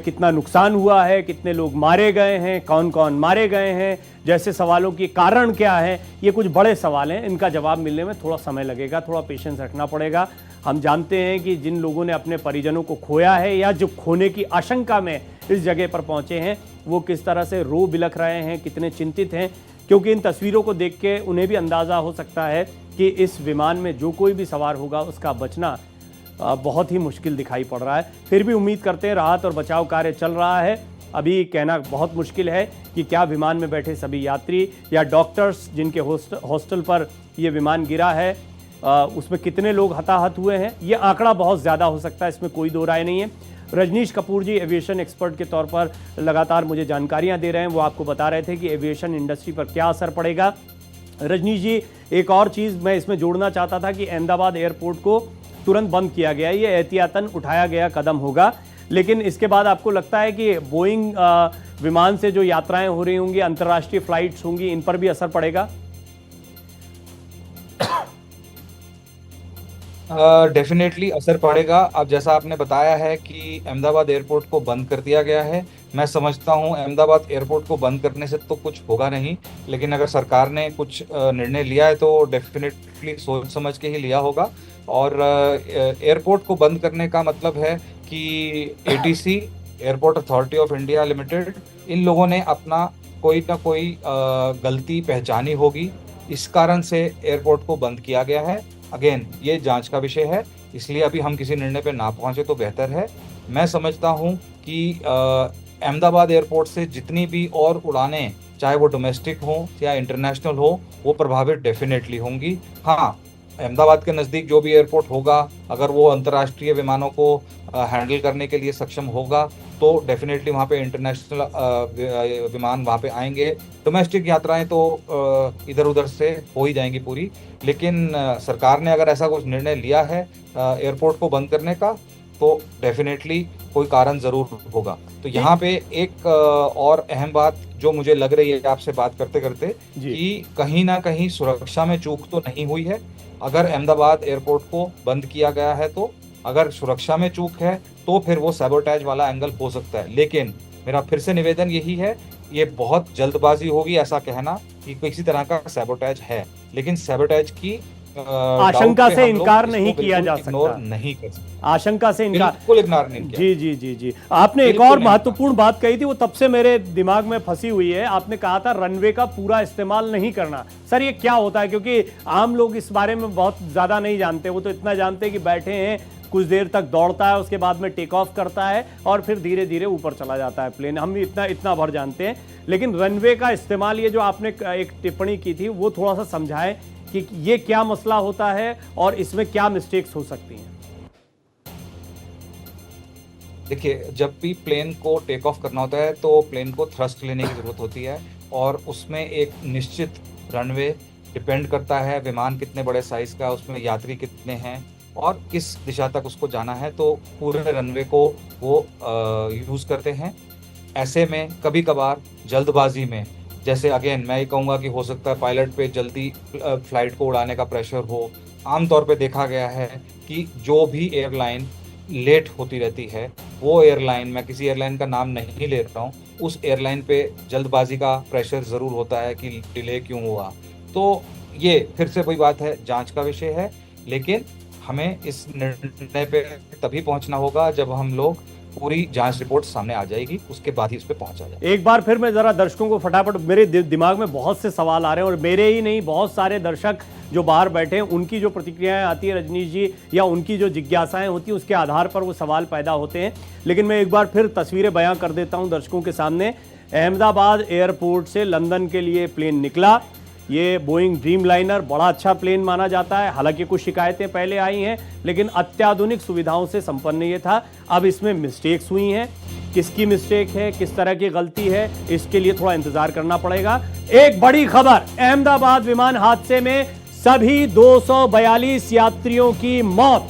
कितना नुकसान हुआ है, कितने लोग मारे गए हैं, कौन कौन मारे गए हैं, जैसे सवालों के कारण क्या है, ये कुछ बड़े सवाल हैं। इनका जवाब मिलने में थोड़ा समय लगेगा, थोड़ा पेशेंस रखना पड़ेगा। हम जानते हैं कि जिन लोगों ने अपने परिजनों को खोया है या जो खोने की आशंका में इस जगह पर पहुंचे हैं, वो किस तरह से रो बिलख रहे हैं, कितने चिंतित हैं, क्योंकि इन तस्वीरों को देख के उन्हें भी अंदाज़ा हो सकता है कि इस विमान में जो कोई भी सवार होगा उसका बचना बहुत ही मुश्किल दिखाई पड़ रहा है। फिर भी उम्मीद करते हैं राहत और बचाव कार्य चल रहा है। अभी कहना बहुत मुश्किल है कि क्या विमान में बैठे सभी यात्री या डॉक्टर्स जिनके हॉस्टल पर ये विमान गिरा है उसमें कितने लोग हताहत हुए हैं, ये आंकड़ा बहुत ज़्यादा हो सकता है, इसमें कोई दो राय नहीं है। रजनीश कपूर जी एविएशन एक्सपर्ट के तौर पर लगातार मुझे जानकारियां दे रहे हैं, वो आपको बता रहे थे कि एविएशन इंडस्ट्री पर क्या असर पड़ेगा। रजनीश जी, एक और चीज़ मैं इसमें जोड़ना चाहता था कि अहमदाबाद एयरपोर्ट को तुरंत बंद किया गया, ये एहतियातन उठाया गया कदम होगा, लेकिन इसके बाद आपको लगता है कि बोइंग विमान से जो यात्राएं हो रही होंगी, अंतर्राष्ट्रीय फ्लाइट्स होंगी, इन पर भी असर पड़ेगा? डेफिनेटली असर पड़ेगा। अब जैसा आपने बताया है कि अहमदाबाद एयरपोर्ट को बंद कर दिया गया है, मैं समझता हूं अहमदाबाद एयरपोर्ट को बंद करने से तो कुछ होगा नहीं, लेकिन अगर सरकार ने कुछ निर्णय लिया है तो डेफिनेटली सोच समझ के ही लिया होगा। और एयरपोर्ट को बंद करने का मतलब है कि ATC, airport authority of India limited, इन लोगों ने अपना कोई ना कोई गलती पहचानी होगी, इस कारण से एयरपोर्ट को बंद किया गया है। अगेन ये जांच का विषय है, इसलिए अभी हम किसी निर्णय पे ना पहुंचे तो बेहतर है। मैं समझता हूं कि अहमदाबाद एयरपोर्ट से जितनी भी और उड़ानें, चाहे वो डोमेस्टिक हो या इंटरनेशनल हो, वो प्रभावित डेफिनेटली होंगी। हाँ, अहमदाबाद के नज़दीक जो भी एयरपोर्ट होगा, अगर वो अंतर्राष्ट्रीय विमानों को हैंडल करने के लिए सक्षम होगा तो डेफिनेटली वहाँ पे इंटरनेशनल विमान वहाँ पे आएंगे। डोमेस्टिक यात्राएं तो इधर उधर से हो ही जाएंगी पूरी, लेकिन सरकार ने अगर ऐसा कुछ निर्णय लिया है एयरपोर्ट को बंद करने का तो डेफिनेटली कोई कारण ज़रूर होगा। तो यहाँ पे एक और अहम बात जो मुझे लग रही है आपसे बात करते करते कि कहीं ना कहीं सुरक्षा में चूक तो नहीं हुई है। अगर अहमदाबाद एयरपोर्ट को बंद किया गया है तो अगर सुरक्षा में चूक है तो फिर वो सैबोटेज वाला एंगल हो सकता है, लेकिन मेरा फिर से निवेदन यही है, ये बहुत जल्दबाजी होगी ऐसा कहना कि किसी तरह का सैबोटेज है, लेकिन सैबोटेज की आशंका से इनकार नहीं किया जा सकता, नहीं कर सकते, आशंका से इनकार बिल्कुल इग्नोर नहीं किया। जी जी जी जी, आपने एक और महत्वपूर्ण बात कही थी, वो तब से मेरे दिमाग में फंसी हुई है। आपने कहा था रनवे का पूरा इस्तेमाल नहीं करना। सर ये क्या होता है, क्योंकि आम लोग इस बारे में बहुत ज्यादा नहीं जानते, वो तो इतना जानते हैं कि बैठे हैं, कुछ देर तक दौड़ता है, उसके बाद में टेक ऑफ करता है और फिर धीरे धीरे ऊपर चला जाता है प्लेन। हम भी इतना भर जानते हैं, लेकिन रनवे का इस्तेमाल, ये जो आपने एक टिप्पणी की थी, वो थोड़ा सा समझाएं कि ये क्या मसला होता है और इसमें क्या मिस्टेक्स हो सकती हैं। देखिए, जब भी प्लेन को टेक ऑफ करना होता है तो प्लेन को थ्रस्ट लेने की ज़रूरत होती है और उसमें एक निश्चित रनवे डिपेंड करता है, विमान कितने बड़े साइज़ का, उसमें यात्री कितने हैं और किस दिशा तक उसको जाना है, तो पूरे रनवे को वो यूज़ करते हैं। ऐसे में कभी कभार जल्दबाजी में, जैसे अगेन मैं ये कहूँगा कि हो सकता है पायलट पे जल्दी फ्लाइट को उड़ाने का प्रेशर हो। आमतौर पे देखा गया है कि जो भी एयरलाइन लेट होती रहती है, वो एयरलाइन, मैं किसी एयरलाइन का नाम नहीं ले रहा हूँ, उस एयरलाइन पे जल्दबाजी का प्रेशर ज़रूर होता है कि डिले क्यों हुआ। तो ये फिर से वही बात है, जांच का विषय है, लेकिन हमें इस निर्णय पे तभी पहुंचना होगा जब हम लोग पूरी जांच रिपोर्ट सामने आ जाएगी, उसके बाद ही उस पर पहुंचा जाए। एक बार फिर मैं जरा दर्शकों को फटाफट, मेरे दिमाग में बहुत से सवाल आ रहे हैं और मेरे ही नहीं, बहुत सारे दर्शक जो बाहर बैठे हैं उनकी जो प्रतिक्रियाएं आती है रजनीश जी, या उनकी जो जिज्ञासाएं होती हैं, उसके आधार पर वो सवाल पैदा होते हैं। लेकिन मैं एक बार फिर तस्वीरें बयां कर देता हूं दर्शकों के सामने। अहमदाबाद एयरपोर्ट से लंदन के लिए प्लेन निकला। ये बोइंग ड्रीमलाइनर बड़ा अच्छा प्लेन माना जाता है, हालांकि कुछ शिकायतें पहले आई हैं, लेकिन अत्याधुनिक सुविधाओं से संपन्न ये था। अब इसमें मिस्टेक्स हुई हैं, किसकी मिस्टेक है, किस तरह की गलती है, इसके लिए थोड़ा इंतजार करना पड़ेगा। एक बड़ी खबर, अहमदाबाद विमान हादसे में सभी 242 यात्रियों की मौत।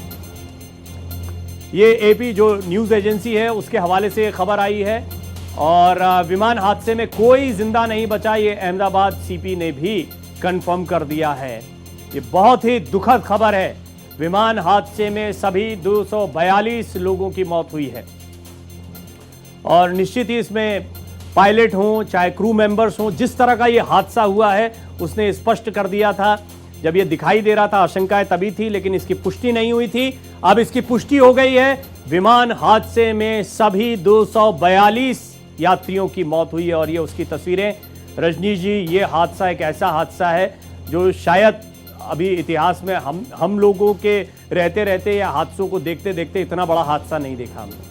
ये एपी जो न्यूज एजेंसी है उसके हवाले से खबर आई है और विमान हादसे में कोई जिंदा नहीं बचा, ये अहमदाबाद सीपी ने भी कंफर्म कर दिया है। ये बहुत ही दुखद खबर है। विमान हादसे में सभी 242 लोगों की मौत हुई है और निश्चित ही इसमें पायलट हों चाहे क्रू मेंबर्स हों, जिस तरह का ये हादसा हुआ है उसने स्पष्ट कर दिया था। जब ये दिखाई दे रहा था आशंकाएं तभी थी, लेकिन इसकी पुष्टि नहीं हुई थी। अब इसकी पुष्टि हो गई है। विमान हादसे में सभी 242 यात्रियों की मौत हुई है और ये उसकी तस्वीरें। रजनीश जी, ये हादसा एक ऐसा हादसा है जो शायद अभी इतिहास में हम लोगों के रहते रहते या हादसों को देखते देखते इतना बड़ा हादसा नहीं देखा हमने।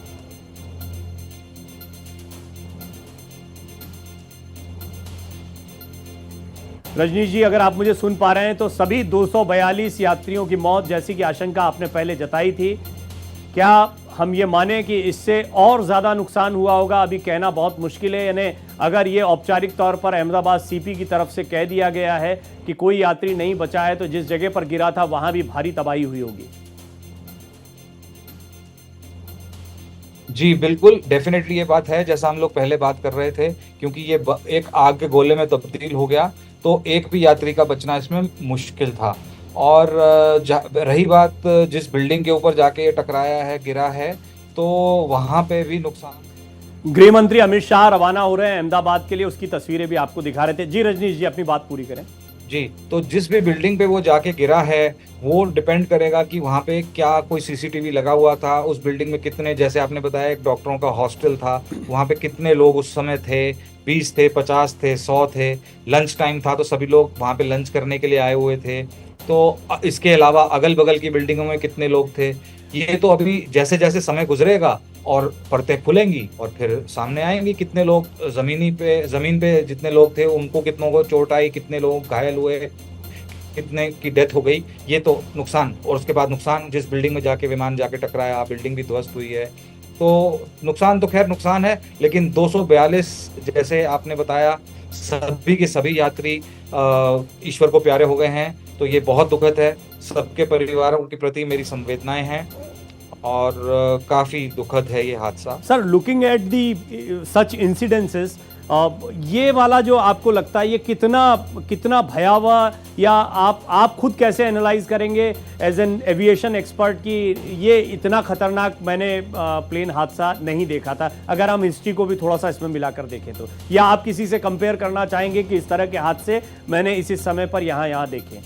रजनीश जी, अगर आप मुझे सुन पा रहे हैं तो सभी 242 यात्रियों की मौत जैसी कि आशंका आपने पहले जताई थी, क्या हम ये माने कि इससे और ज्यादा नुकसान हुआ होगा? अभी कहना बहुत मुश्किल है। यानी अगर ये औपचारिक तौर पर अहमदाबाद सीपी की तरफ से कह दिया गया है कि कोई यात्री नहीं बचा है, तो जिस जगह पर गिरा था वहां भी भारी तबाही हुई होगी। जी बिल्कुल, डेफिनेटली ये बात है जैसा हम लोग पहले बात कर रहे थे, क्योंकि ये एक आग के गोले में तब्दील हो गया तो एक भी यात्री का बचना इसमें मुश्किल था। और रही बात जिस बिल्डिंग के ऊपर जाके ये टकराया है, गिरा है, तो वहां पे भी नुकसान। गृह मंत्री अमित शाह रवाना हो रहे हैं अहमदाबाद के लिए, उसकी तस्वीरें भी आपको दिखा रहे थे। जी रजनीश जी, अपनी बात पूरी करें। जी, तो जिस भी बिल्डिंग पे वो जाके गिरा है वो डिपेंड करेगा कि वहाँ पे क्या कोई सीसीटीवी लगा हुआ था, उस बिल्डिंग में कितने, जैसे आपने बताया एक डॉक्टरों का हॉस्टल था, वहाँ पे कितने लोग उस समय थे, 20 थे, 50 थे, 100 थे। लंच टाइम था तो सभी लोग वहाँ पे लंच करने के लिए आए हुए थे। तो इसके अलावा अगल बगल की बिल्डिंगों में कितने लोग थे, ये तो अभी जैसे जैसे समय गुजरेगा और परतें खुलेंगी और फिर सामने आएंगी कितने लोग जमीन पे जितने लोग थे उनको कितनों को चोट आई, कितने लोग घायल हुए, कितने की डेथ हो गई, ये तो नुकसान। और उसके बाद नुकसान, जिस बिल्डिंग में जाके विमान जाके टकराया बिल्डिंग भी ध्वस्त हुई है, तो नुकसान तो खैर नुकसान है। लेकिन 242 जैसे आपने बताया सभी के सभी यात्री ईश्वर को प्यारे हो गए हैं, तो ये बहुत दुखद है। सबके परिवारों के प्रति मेरी संवेदनाएं हैं और काफी दुखद है ये हादसा। Sir, looking at the such incidences, ये वाला जो आपको लगता है ये कितना भयावह, या आप खुद कैसे एनालाइज करेंगे एज एन एविएशन एक्सपर्ट कि ये इतना खतरनाक मैंने प्लेन हादसा नहीं देखा था, अगर हम हिस्ट्री को भी थोड़ा सा इसमें मिलाकर देखें तो? या आप किसी से कंपेयर करना चाहेंगे कि इस तरह के हादसे मैंने इसी समय पर यहाँ देखे?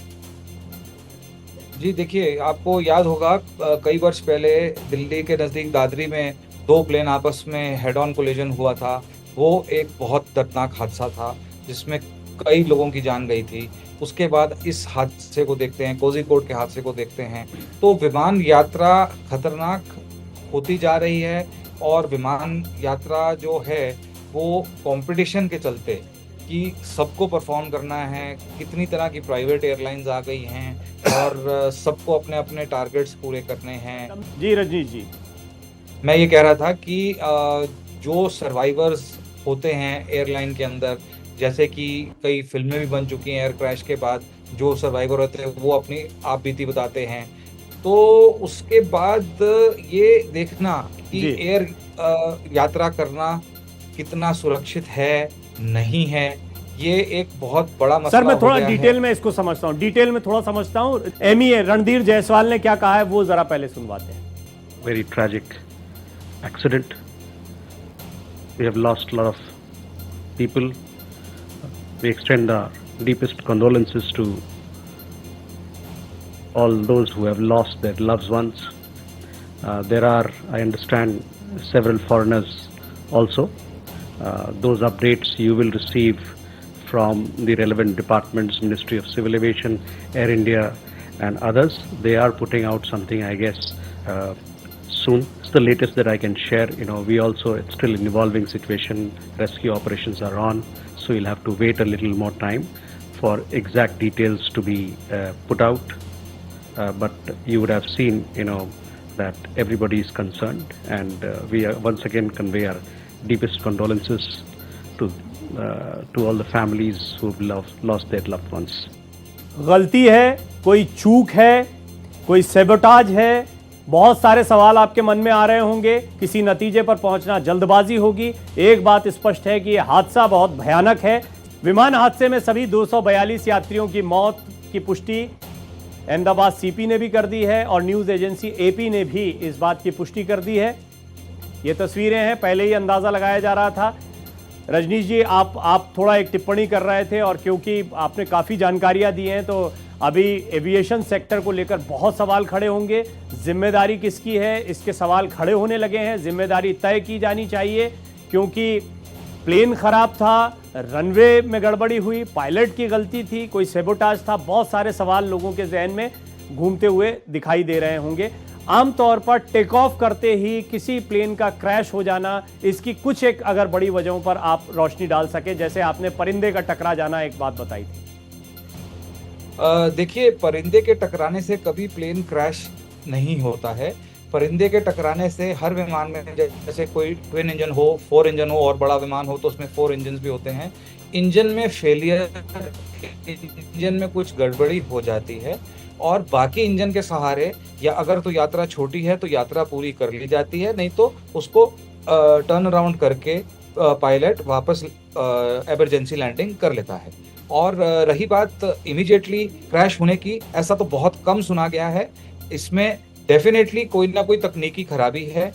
जी देखिए, आपको याद होगा कई वर्ष पहले दिल्ली के नज़दीक दादरी में 2 प्लेन आपस में हेड ऑन कोलिजन हुआ था। वो एक बहुत दर्दनाक हादसा था जिसमें कई लोगों की जान गई थी। उसके बाद इस हादसे को देखते हैं, कोझिकोड के हादसे को देखते हैं, तो विमान यात्रा खतरनाक होती जा रही है। और विमान यात्रा जो है वो कंपटीशन के चलते कि सबको परफॉर्म करना है, कितनी तरह की प्राइवेट एयरलाइंस आ गई हैं और सबको अपने अपने टारगेट्स पूरे करने हैं। जी रजनीश जी, मैं ये कह रहा था कि जो सर्वाइवर्स होते हैं एयरलाइन के अंदर, जैसे कि कई फिल्में भी बन चुकी हैं एयर क्रैश के बाद, जो सर्वाइवर होते हैं वो अपनी आप बीती बताते हैं। तो उसके बाद ये देखना कि एयर यात्रा करना कितना सुरक्षित है नहीं है, ये एक बहुत बड़ा मसला। सर, मैं थोड़ा डिटेल में इसको समझता हूँ, डिटेल में थोड़ा समझता हूँ। एमईए रणधीर जायसवाल ने क्या कहा है वो जरा पहले सुनवाते हैं। Very tragic accident. We have lost a lot of people. We extend our deepest condolences to all those who have lost their loved ones. There are, I understand, several foreigners also. Those updates you will receive from the relevant departments, Ministry of Civil Aviation, Air India and others. They are putting out something, I guess, soon. It's the latest that I can share. We also, it's still an evolving situation. Rescue operations are on, so you'll have to wait a little more time for exact details to be put out. But you would have seen, that everybody is concerned, and we once again convey our deepest condolences to all the families who've lost their loved ones. गलती है, कोई चूक है, कोई sabotage है, बहुत सारे सवाल आपके मन में आ रहे होंगे, किसी नतीजे पर पहुंचना जल्दबाजी होगी। एक बात स्पष्ट है कि यह हादसा बहुत भयानक है, विमान हादसे में सभी 242 यात्रियों की मौत की पुष्टि अहमदाबाद सीपी ने भी कर दी है और न्यूज एजेंसी एपी ने भी इस बात की पुष्टि कर दी है। ये तस्वीरें हैं, पहले ही अंदाजा लगाया जा रहा था। रजनीश जी, आप थोड़ा एक टिप्पणी कर रहे थे और क्योंकि आपने काफ़ी जानकारियां दी हैं तो अभी एविएशन सेक्टर को लेकर बहुत सवाल खड़े होंगे। जिम्मेदारी किसकी है, इसके सवाल खड़े होने लगे हैं। जिम्मेदारी तय की जानी चाहिए क्योंकि प्लेन खराब था, रनवे में गड़बड़ी हुई, पायलट की गलती थी, कोई सेबोटाज था। बहुत सारे सवाल लोगों के जहन में घूमते हुए दिखाई दे रहे होंगे। आमतौर पर टेक ऑफ करते ही किसी प्लेन का क्रैश हो जाना, इसकी कुछ एक अगर बड़ी वजहों पर आप रोशनी डाल सके, जैसे आपने परिंदे का टकरा जाना एक बात बताई थी। देखिए, परिंदे के टकराने से कभी प्लेन क्रैश नहीं होता है। परिंदे के टकराने से हर विमान में, जैसे कोई ट्विन इंजन हो, 4 इंजन हो और बड़ा विमान हो तो उसमें 4 इंजन भी होते हैं। इंजन में फेलियर, इंजन में कुछ गड़बड़ी हो जाती है और बाकी इंजन के सहारे, या अगर तो यात्रा छोटी है तो यात्रा पूरी कर ली जाती है, नहीं तो उसको टर्न अराउंड करके पायलट वापस इमरजेंसी लैंडिंग कर लेता है। और रही बात इमीडिएटली क्रैश होने की, ऐसा तो बहुत कम सुना गया है। इसमें डेफिनेटली कोई ना कोई तकनीकी खराबी है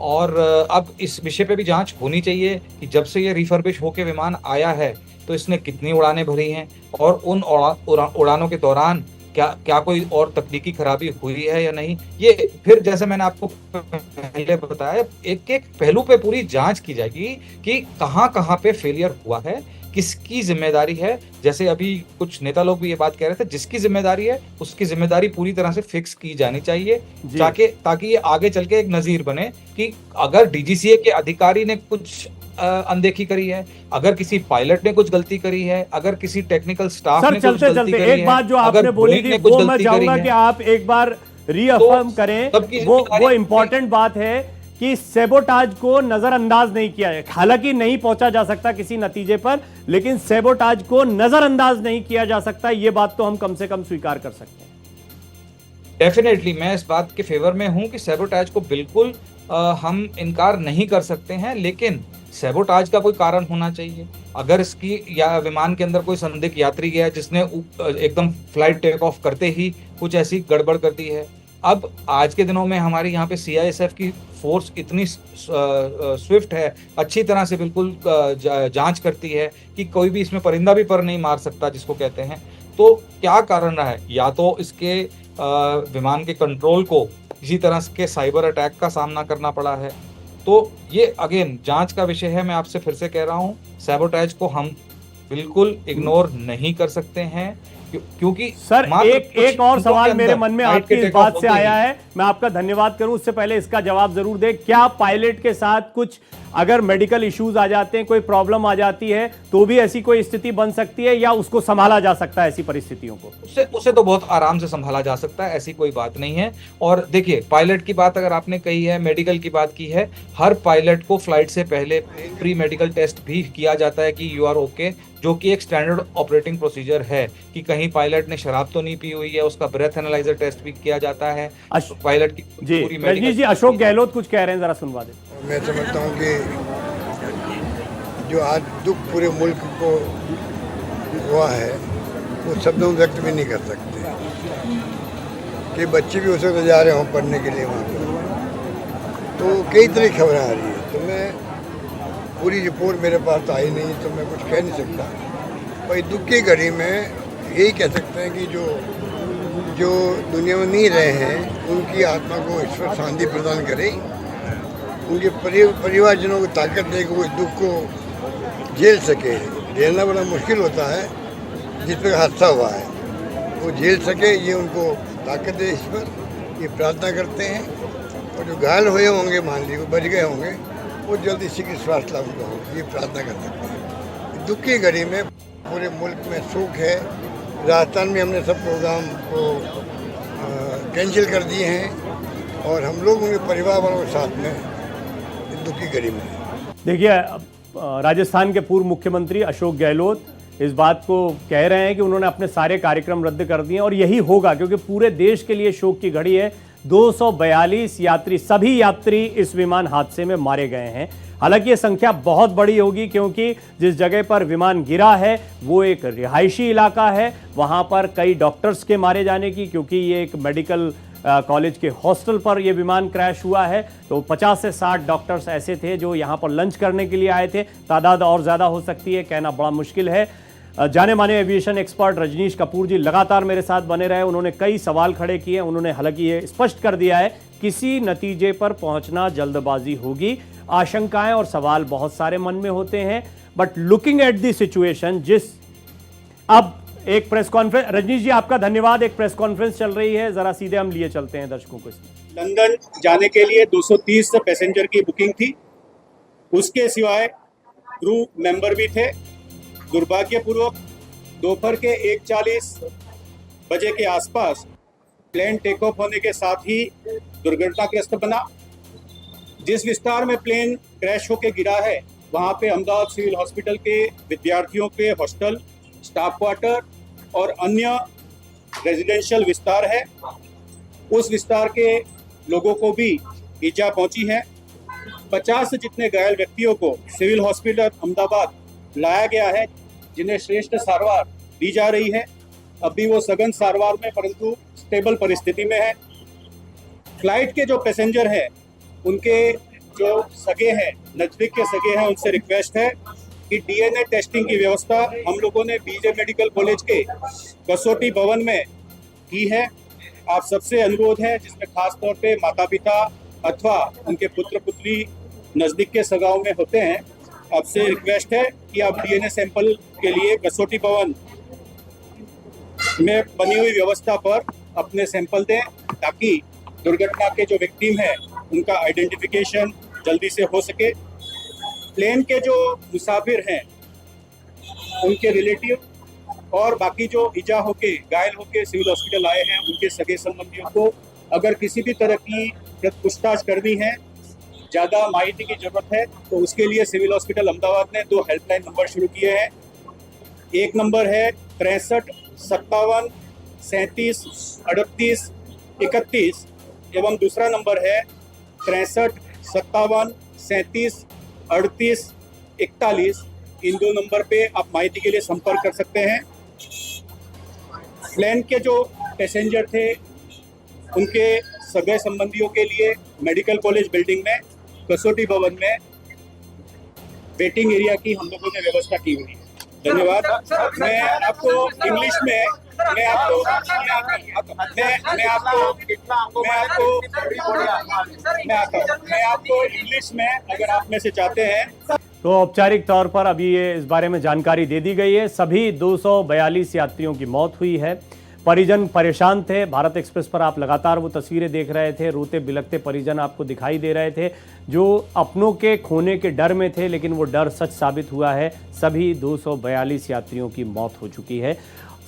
और अब इस विषय पे भी जांच होनी चाहिए कि जब से ये रिफर्बिश होके विमान आया है तो इसने कितनी उड़ानें भरी हैं और उन उड़ानों के दौरान क्या कोई और तकनीकी खराबी हुई है या नहीं। ये फिर जैसे मैंने आपको पहले बताया, एक एक पहलू पे पूरी जांच की जाएगी कि कहाँ पे फेलियर हुआ है, किसकी जिम्मेदारी है। जैसे अभी कुछ नेता लोग भी ये बात कह रहे थे, जिसकी जिम्मेदारी है उसकी जिम्मेदारी पूरी तरह से फिक्स की जानी चाहिए ताकि ये आगे चल के एक नजीर बने कि अगर डीजीसीए के अधिकारी ने कुछ अनदेखी करी है, अगर किसी पायलट ने कुछ गलती करी है, अगर किसी टेक्निकल स्टाफ ने कुछ गलती करी है, एक बात जो आपने बोली थी वो मैं चाहूंगा कि आप एक बार रीअफर्म करें। वो इम्पोर्टेंट बात है कि सेबोटाज को नजरअंदाज नहीं किया है। हालांकि नहीं पहुंचा जा सकता किसी नतीजे पर, लेकिन सेबोटाज को नजरअंदाज नहीं किया जा सकता, ये बात तो हम कम से कम स्वीकार कर सकते हैं। डेफिनेटली मैं इस बात के फेवर में हूं कि सेबोटाज को बिल्कुल हम इनकार नहीं कर सकते हैं, लेकिन सेबोटाज का कोई कारण होना चाहिए। अगर इसकी या विमान के अंदर कोई संदिग्ध यात्री गया जिसने एकदम फ्लाइट टेक ऑफ करते ही कुछ ऐसी गड़बड़ कर दी है। अब आज के दिनों में हमारी यहाँ पे CISF की फोर्स इतनी स्विफ्ट है, अच्छी तरह से बिल्कुल जांच करती है कि कोई भी इसमें परिंदा भी पर नहीं मार सकता जिसको कहते हैं। तो क्या कारण रहा है? या तो इसके विमान के कंट्रोल को किसी तरह के साइबर अटैक का सामना करना पड़ा है। तो ये अगेन जांच का विषय है। मैं आपसे फिर से कह रहा हूँ, सैबोटेज को हम बिल्कुल इग्नोर नहीं कर सकते हैं क्योंकि सर एक और सवाल मेरे मन में आपकी इस बात से आया है, मैं आपका धन्यवाद करूं। उससे पहले इसका जवाब जरूर दें। क्या पायलट के साथ कुछ अगर मेडिकल इश्यूज आ जाते हैं, कोई प्रॉब्लम आ जाती है, तो भी ऐसी कोई स्थिति बन सकती है या उसको संभाला जा सकता है ऐसी परिस्थितियों को? उसे तो बहुत आराम से संभाला जा सकता है, ऐसी कोई बात नहीं है। और देखिए, पायलट की बात अगर आपने कही है, मेडिकल की बात की है, हर पायलट को फ्लाइट से पहले प्री मेडिकल टेस्ट भी किया जाता है कि यू आर ओके, जो कि एक स्टैंडर्ड ऑपरेटिंग प्रोसीजर है कि कहीं पायलट ने शराब तो नहीं पी हुई है। उसका ब्रेथ एनालाइजर टेस्ट भी किया जाता है पायलट की पूरी मेडिकल। जी, अशोक गहलोत कुछ कह रहे हैं, जरा सुनवा दें। मैं समझता हूँ कि जो आज दुख पूरे मुल्क को हुआ है वो शब्दों में व्यक्त भी नहीं कर सकते कि बच्चे भी उस वक्त जा रहे हों पढ़ने के लिए वहाँ पर। तो कई तरह की खबरें आ रही है, तो मैं पूरी रिपोर्ट मेरे पास तो आई नहीं, तो मैं कुछ कह नहीं सकता। पर दुख की घड़ी में यही कह सकते हैं कि जो दुनिया में नहीं रहे हैं उनकी आत्मा को ईश्वर शांति प्रदान करे, उनके परिवारजनों को ताकत दे कि वो इस दुख को झेल सके। झेलना बड़ा मुश्किल होता है, जिस पर हादसा हुआ है वो झेल सके, ये उनको ताकत दे ईश्वर, ये प्रार्थना करते हैं। और जो घायल हुए होंगे, मान लीजिए वो बच गए होंगे, वो जल्दी शीघ्र स्वास्थ्य लाभ हो, ये प्रार्थना कर सकते हैं। दुख की घड़ी में पूरे मुल्क में शोक है। राजस्थान में हमने सब प्रोग्राम को कैंसिल कर दिए हैं और हम लोग उनके परिवार वालों के साथ में दुख की घड़ी में। देखिए, राजस्थान के पूर्व मुख्यमंत्री अशोक गहलोत इस बात को कह रहे हैं कि उन्होंने अपने सारे कार्यक्रम रद्द कर दिए और यही होगा क्योंकि पूरे देश के लिए शोक की घड़ी है। 242 यात्री, सभी यात्री इस विमान हादसे में मारे गए हैं। हालांकि ये संख्या बहुत बड़ी होगी क्योंकि जिस जगह पर विमान गिरा है वो एक रिहायशी इलाका है, वहां पर कई डॉक्टर्स के मारे जाने की, क्योंकि ये एक मेडिकल कॉलेज के हॉस्टल पर यह विमान क्रैश हुआ है, तो 50 से 60 डॉक्टर्स ऐसे थे जो यहां पर लंच करने के लिए आए थे। तादाद और ज़्यादा हो सकती है, कहना बड़ा मुश्किल है। जाने माने एविएशन एक्सपर्ट रजनीश कपूर जी लगातार मेरे साथ बने रहे। उन्होंने कई सवाल खड़े किए। उन्होंने हालांकि ये स्पष्ट कर दिया है किसी नतीजे पर पहुंचना जल्दबाजी होगी। आशंकाएं और सवाल बहुत सारे मन में होते हैं, but looking at the situation, अब एक प्रेस कॉन्फ्रेंस, रजनीश जी आपका धन्यवाद, एक प्रेस कॉन्फ्रेंस चल रही है, जरा सीधे हम लिए चलते हैं दर्शकों को। इसमें लंदन जाने के लिए 230 पैसेंजर की बुकिंग थी, उसके सिवाय क्रू मेंबर भी थे। दुर्भाग्यपूर्वक दोपहर के 1:40 बजे के आसपास प्लेन टेक ऑफ होने के साथ ही दुर्घटनाग्रस्त बना। जिस विस्तार में प्लेन क्रैश होकर गिरा है वहां पे अहमदाबाद सिविल हॉस्पिटल के विद्यार्थियों के हॉस्टल, स्टाफ क्वार्टर और अन्य रेजिडेंशियल विस्तार है। उस विस्तार के लोगों को भी ईजा पहुंची है। 50 से जितने घायल व्यक्तियों को सिविल हॉस्पिटल अहमदाबाद लाया गया है, जिन्हें श्रेष्ठ सारवार दी जा रही है। अभी वो सघन सारवार में परंतु स्टेबल परिस्थिति में है। फ्लाइट के जो पैसेंजर हैं उनके जो सगे हैं, नजदीक के सगे हैं, उनसे रिक्वेस्ट है कि डीएनए टेस्टिंग की व्यवस्था हम लोगों ने बीजे मेडिकल कॉलेज के कसौटी भवन में की है। आप सबसे अनुरोध है, जिसमें खास तौर पे माता पिता अथवा उनके पुत्र पुत्री नजदीक के सगाओं में होते हैं, आपसे रिक्वेस्ट है कि आप डीएनए सैंपल के लिए कसौटी भवन में बनी हुई व्यवस्था पर अपने सैंपल दें, ताकि दुर्घटना के जो विक्टिम है उनका आइडेंटिफिकेशन जल्दी से हो सके। प्लेन के जो मुसाफिर हैं उनके रिलेटिव और बाकी जो ईजा होके घायल होके सिविल हॉस्पिटल आए हैं उनके सगे संबंधियों को अगर किसी भी तरह की पूछताछ करनी है, ज़्यादा माहिती की जरूरत है, तो उसके लिए सिविल हॉस्पिटल अहमदाबाद ने 2 हेल्पलाइन नंबर शुरू किए हैं। एक नंबर है 63 57 37 38 31 एवं दूसरा नंबर है 63 57 37 38 41। इन 2 नंबर पे आप माहिती के लिए संपर्क कर सकते हैं। प्लेन के जो पैसेंजर थे उनके सगे संबंधियों के लिए मेडिकल कॉलेज बिल्डिंग में कसौटी भवन में वेटिंग एरिया की हम लोगों ने व्यवस्था की हुई है। धन्यवाद। मैं आपको इंग्लिश में इंग्लिश में अगर आप में से चाहते हैं तो औपचारिक तौर पर अभी ये इस बारे में जानकारी दे दी गई है। सभी 242 यात्रियों की मौत हुई है। परिजन परेशान थे। भारत एक्सप्रेस पर आप लगातार वो तस्वीरें देख रहे थे, रोते बिलखते परिजन आपको दिखाई दे रहे थे जो अपनों के खोने के डर में थे, लेकिन वो डर सच साबित हुआ है। सभी 242 यात्रियों की मौत हो चुकी है।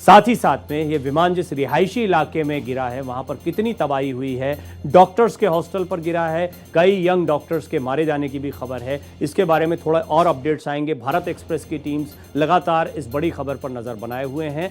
साथ ही साथ में ये विमान जिस रिहायशी इलाके में गिरा है वहां पर कितनी तबाही हुई है। डॉक्टर्स के हॉस्टल पर गिरा है, कई यंग डॉक्टर्स के मारे जाने की भी खबर है। इसके बारे में थोड़ा और अपडेट्स आएंगे। भारत एक्सप्रेस की टीम्स लगातार इस बड़ी खबर पर नजर बनाए हुए हैं।